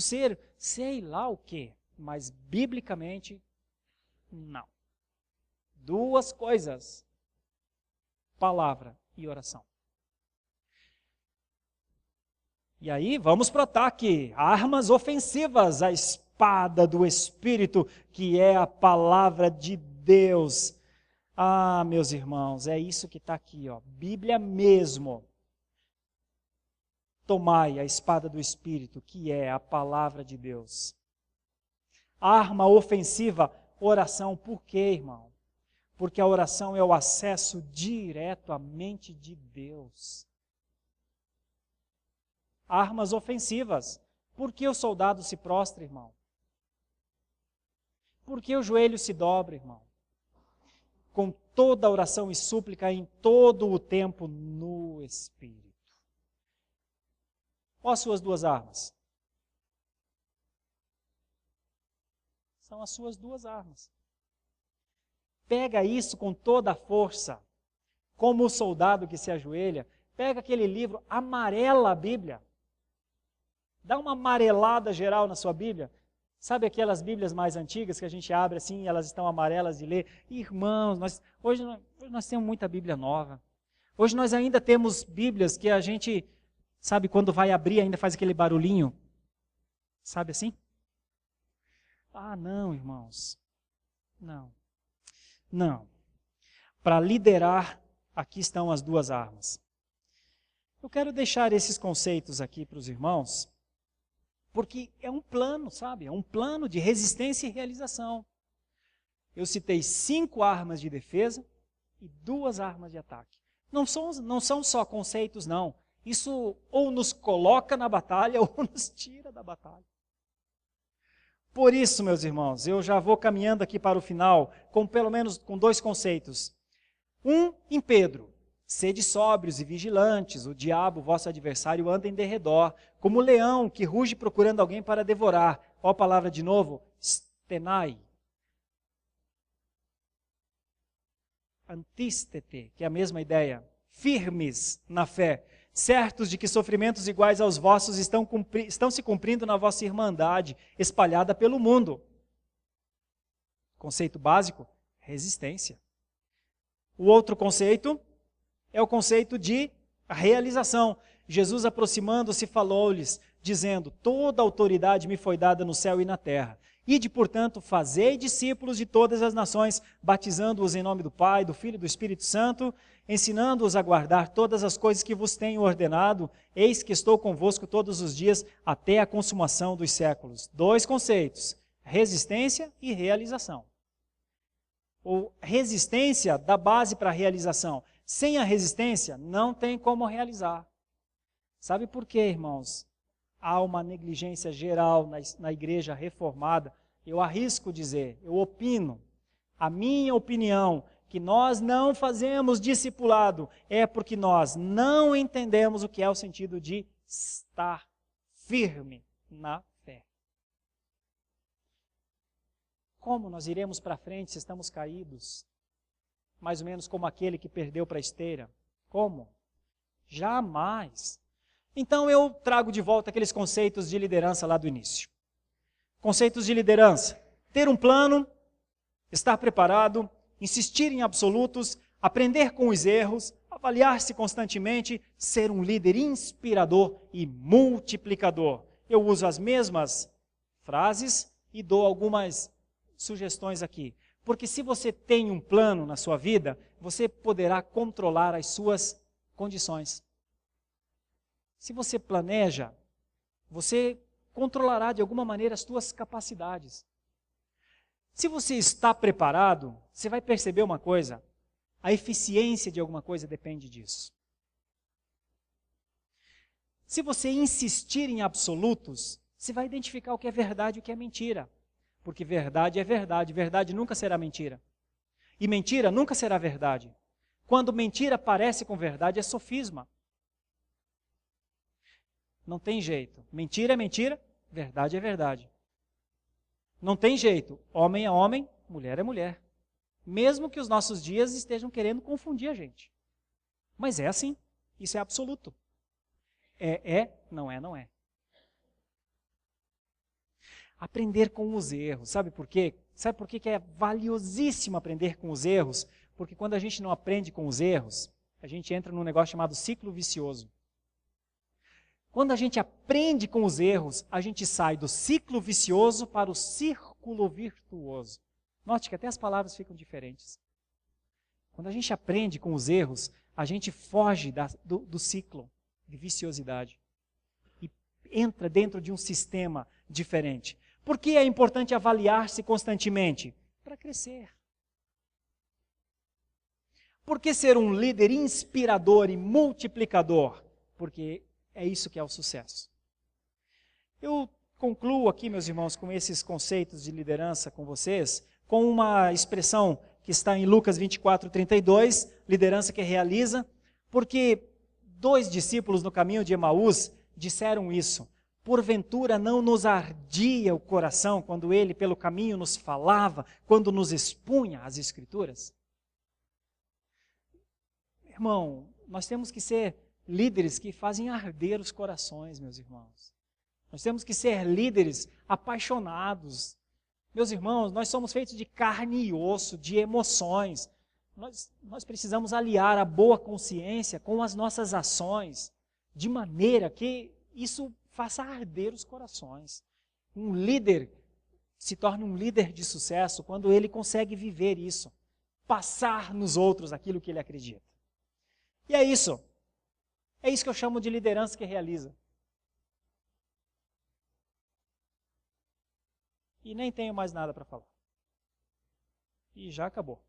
ser sei lá o quê. Mas, biblicamente, não. Duas coisas. Palavra e oração. E aí, vamos para o ataque. Armas ofensivas, a espada do Espírito, que é a palavra de Deus. Ah, meus irmãos, é isso que está aqui, ó. Bíblia mesmo. Tomai a espada do Espírito, que é a palavra de Deus. Arma ofensiva, oração. Por quê, irmão? Porque a oração é o acesso direto à mente de Deus. Armas ofensivas. Por que o soldado se prostra, irmão? Por que o joelho se dobra, irmão? Com toda oração e súplica em todo o tempo no Espírito. Olha as suas duas armas. São as suas duas armas. Pega isso com toda a força, como o soldado que se ajoelha, pega aquele livro, amarela a Bíblia, dá uma amarelada geral na sua Bíblia. Sabe aquelas Bíblias mais antigas que a gente abre assim e elas estão amarelas de ler? Irmãos, hoje nós temos muita Bíblia nova. Hoje nós ainda temos Bíblias que a gente, sabe, quando vai abrir ainda faz aquele barulhinho. Sabe assim? Ah, não, irmãos. Não. Para liderar, aqui estão as duas armas. Eu quero deixar esses conceitos aqui para os irmãos, porque é um plano, sabe? É um plano de resistência e realização. Eu citei 5 armas de defesa e 2 armas de ataque. Não são só conceitos, não. Isso ou nos coloca na batalha ou nos tira da batalha. Por isso, meus irmãos, eu já vou caminhando aqui para o final, com pelo menos com 2 conceitos. Em Pedro, sede sóbrios e vigilantes, o diabo, vosso adversário, anda em derredor, como leão que ruge procurando alguém para devorar. Ó a palavra de novo, stenai. Antístete, que é a mesma ideia. Firmes na fé, certos de que sofrimentos iguais aos vossos estão se cumprindo na vossa irmandade, espalhada pelo mundo. Conceito básico, resistência. O outro conceito é o conceito de realização. Jesus, aproximando-se, falou-lhes, dizendo: toda autoridade me foi dada no céu e na terra. Ide, portanto, fazei discípulos de todas as nações, batizando-os em nome do Pai, do Filho e do Espírito Santo, ensinando-os a guardar todas as coisas que vos tenho ordenado. Eis que estou convosco todos os dias, até a consumação dos séculos. 2 conceitos, resistência e realização. Ou resistência dá base para a realização. Sem a resistência, não tem como realizar. Sabe por quê, irmãos? há uma negligência geral na igreja reformada. Eu arrisco dizer, eu opino, a minha opinião, que nós não fazemos discipulado é porque nós não entendemos o que é o sentido de estar firme na fé. Como nós iremos para frente se estamos caídos? Mais ou menos como aquele que perdeu para a esteira. Como? Jamais. Então eu trago de volta aqueles conceitos de liderança lá do início. Conceitos de liderança. Ter um plano, estar preparado, insistir em absolutos, aprender com os erros, avaliar-se constantemente, ser um líder inspirador e multiplicador. Eu uso as mesmas frases e dou algumas sugestões aqui. Porque se você tem um plano na sua vida, você poderá controlar as suas condições. Se você planeja, você controlará de alguma maneira as suas capacidades. Se você está preparado, você vai perceber uma coisa, a eficiência de alguma coisa depende disso. Se você insistir em absolutos, você vai identificar o que é verdade e o que é mentira. Porque verdade é verdade, verdade nunca será mentira. E mentira nunca será verdade. Quando mentira parece com verdade, é sofisma. Não tem jeito. Mentira é mentira, verdade é verdade. Não tem jeito. Homem é homem, mulher é mulher. Mesmo que os nossos dias estejam querendo confundir a gente. Mas é assim. Isso é absoluto. Não é, não é. Aprender com os erros. Sabe por quê? Sabe por que é valiosíssimo aprender com os erros? Porque quando a gente não aprende com os erros, a gente entra num negócio chamado ciclo vicioso. Quando a gente aprende com os erros, a gente sai do ciclo vicioso para o círculo virtuoso. Note que até as palavras ficam diferentes. Quando a gente aprende com os erros, a gente foge do ciclo de viciosidade e entra dentro de um sistema diferente. Por que é importante avaliar-se constantemente? Para crescer. Por que ser um líder inspirador e multiplicador? Porque é isso que é o sucesso. Eu concluo aqui, meus irmãos, com esses conceitos de liderança com vocês, com uma expressão que está em Lucas 24:32, liderança que realiza, porque 2 discípulos no caminho de Emaús disseram isso. Porventura não nos ardia o coração quando ele pelo caminho nos falava, quando nos expunha as Escrituras? Irmão, nós temos que ser líderes que fazem arder os corações, meus irmãos. Nós temos que ser líderes apaixonados. Meus irmãos, nós somos feitos de carne e osso, de emoções. Nós precisamos aliar a boa consciência com as nossas ações, de maneira que isso faça arder os corações. Um líder se torna um líder de sucesso quando ele consegue viver isso, passar nos outros aquilo que ele acredita. E é isso. É isso que eu chamo de liderança que realiza. E nem tenho mais nada para falar. E já acabou.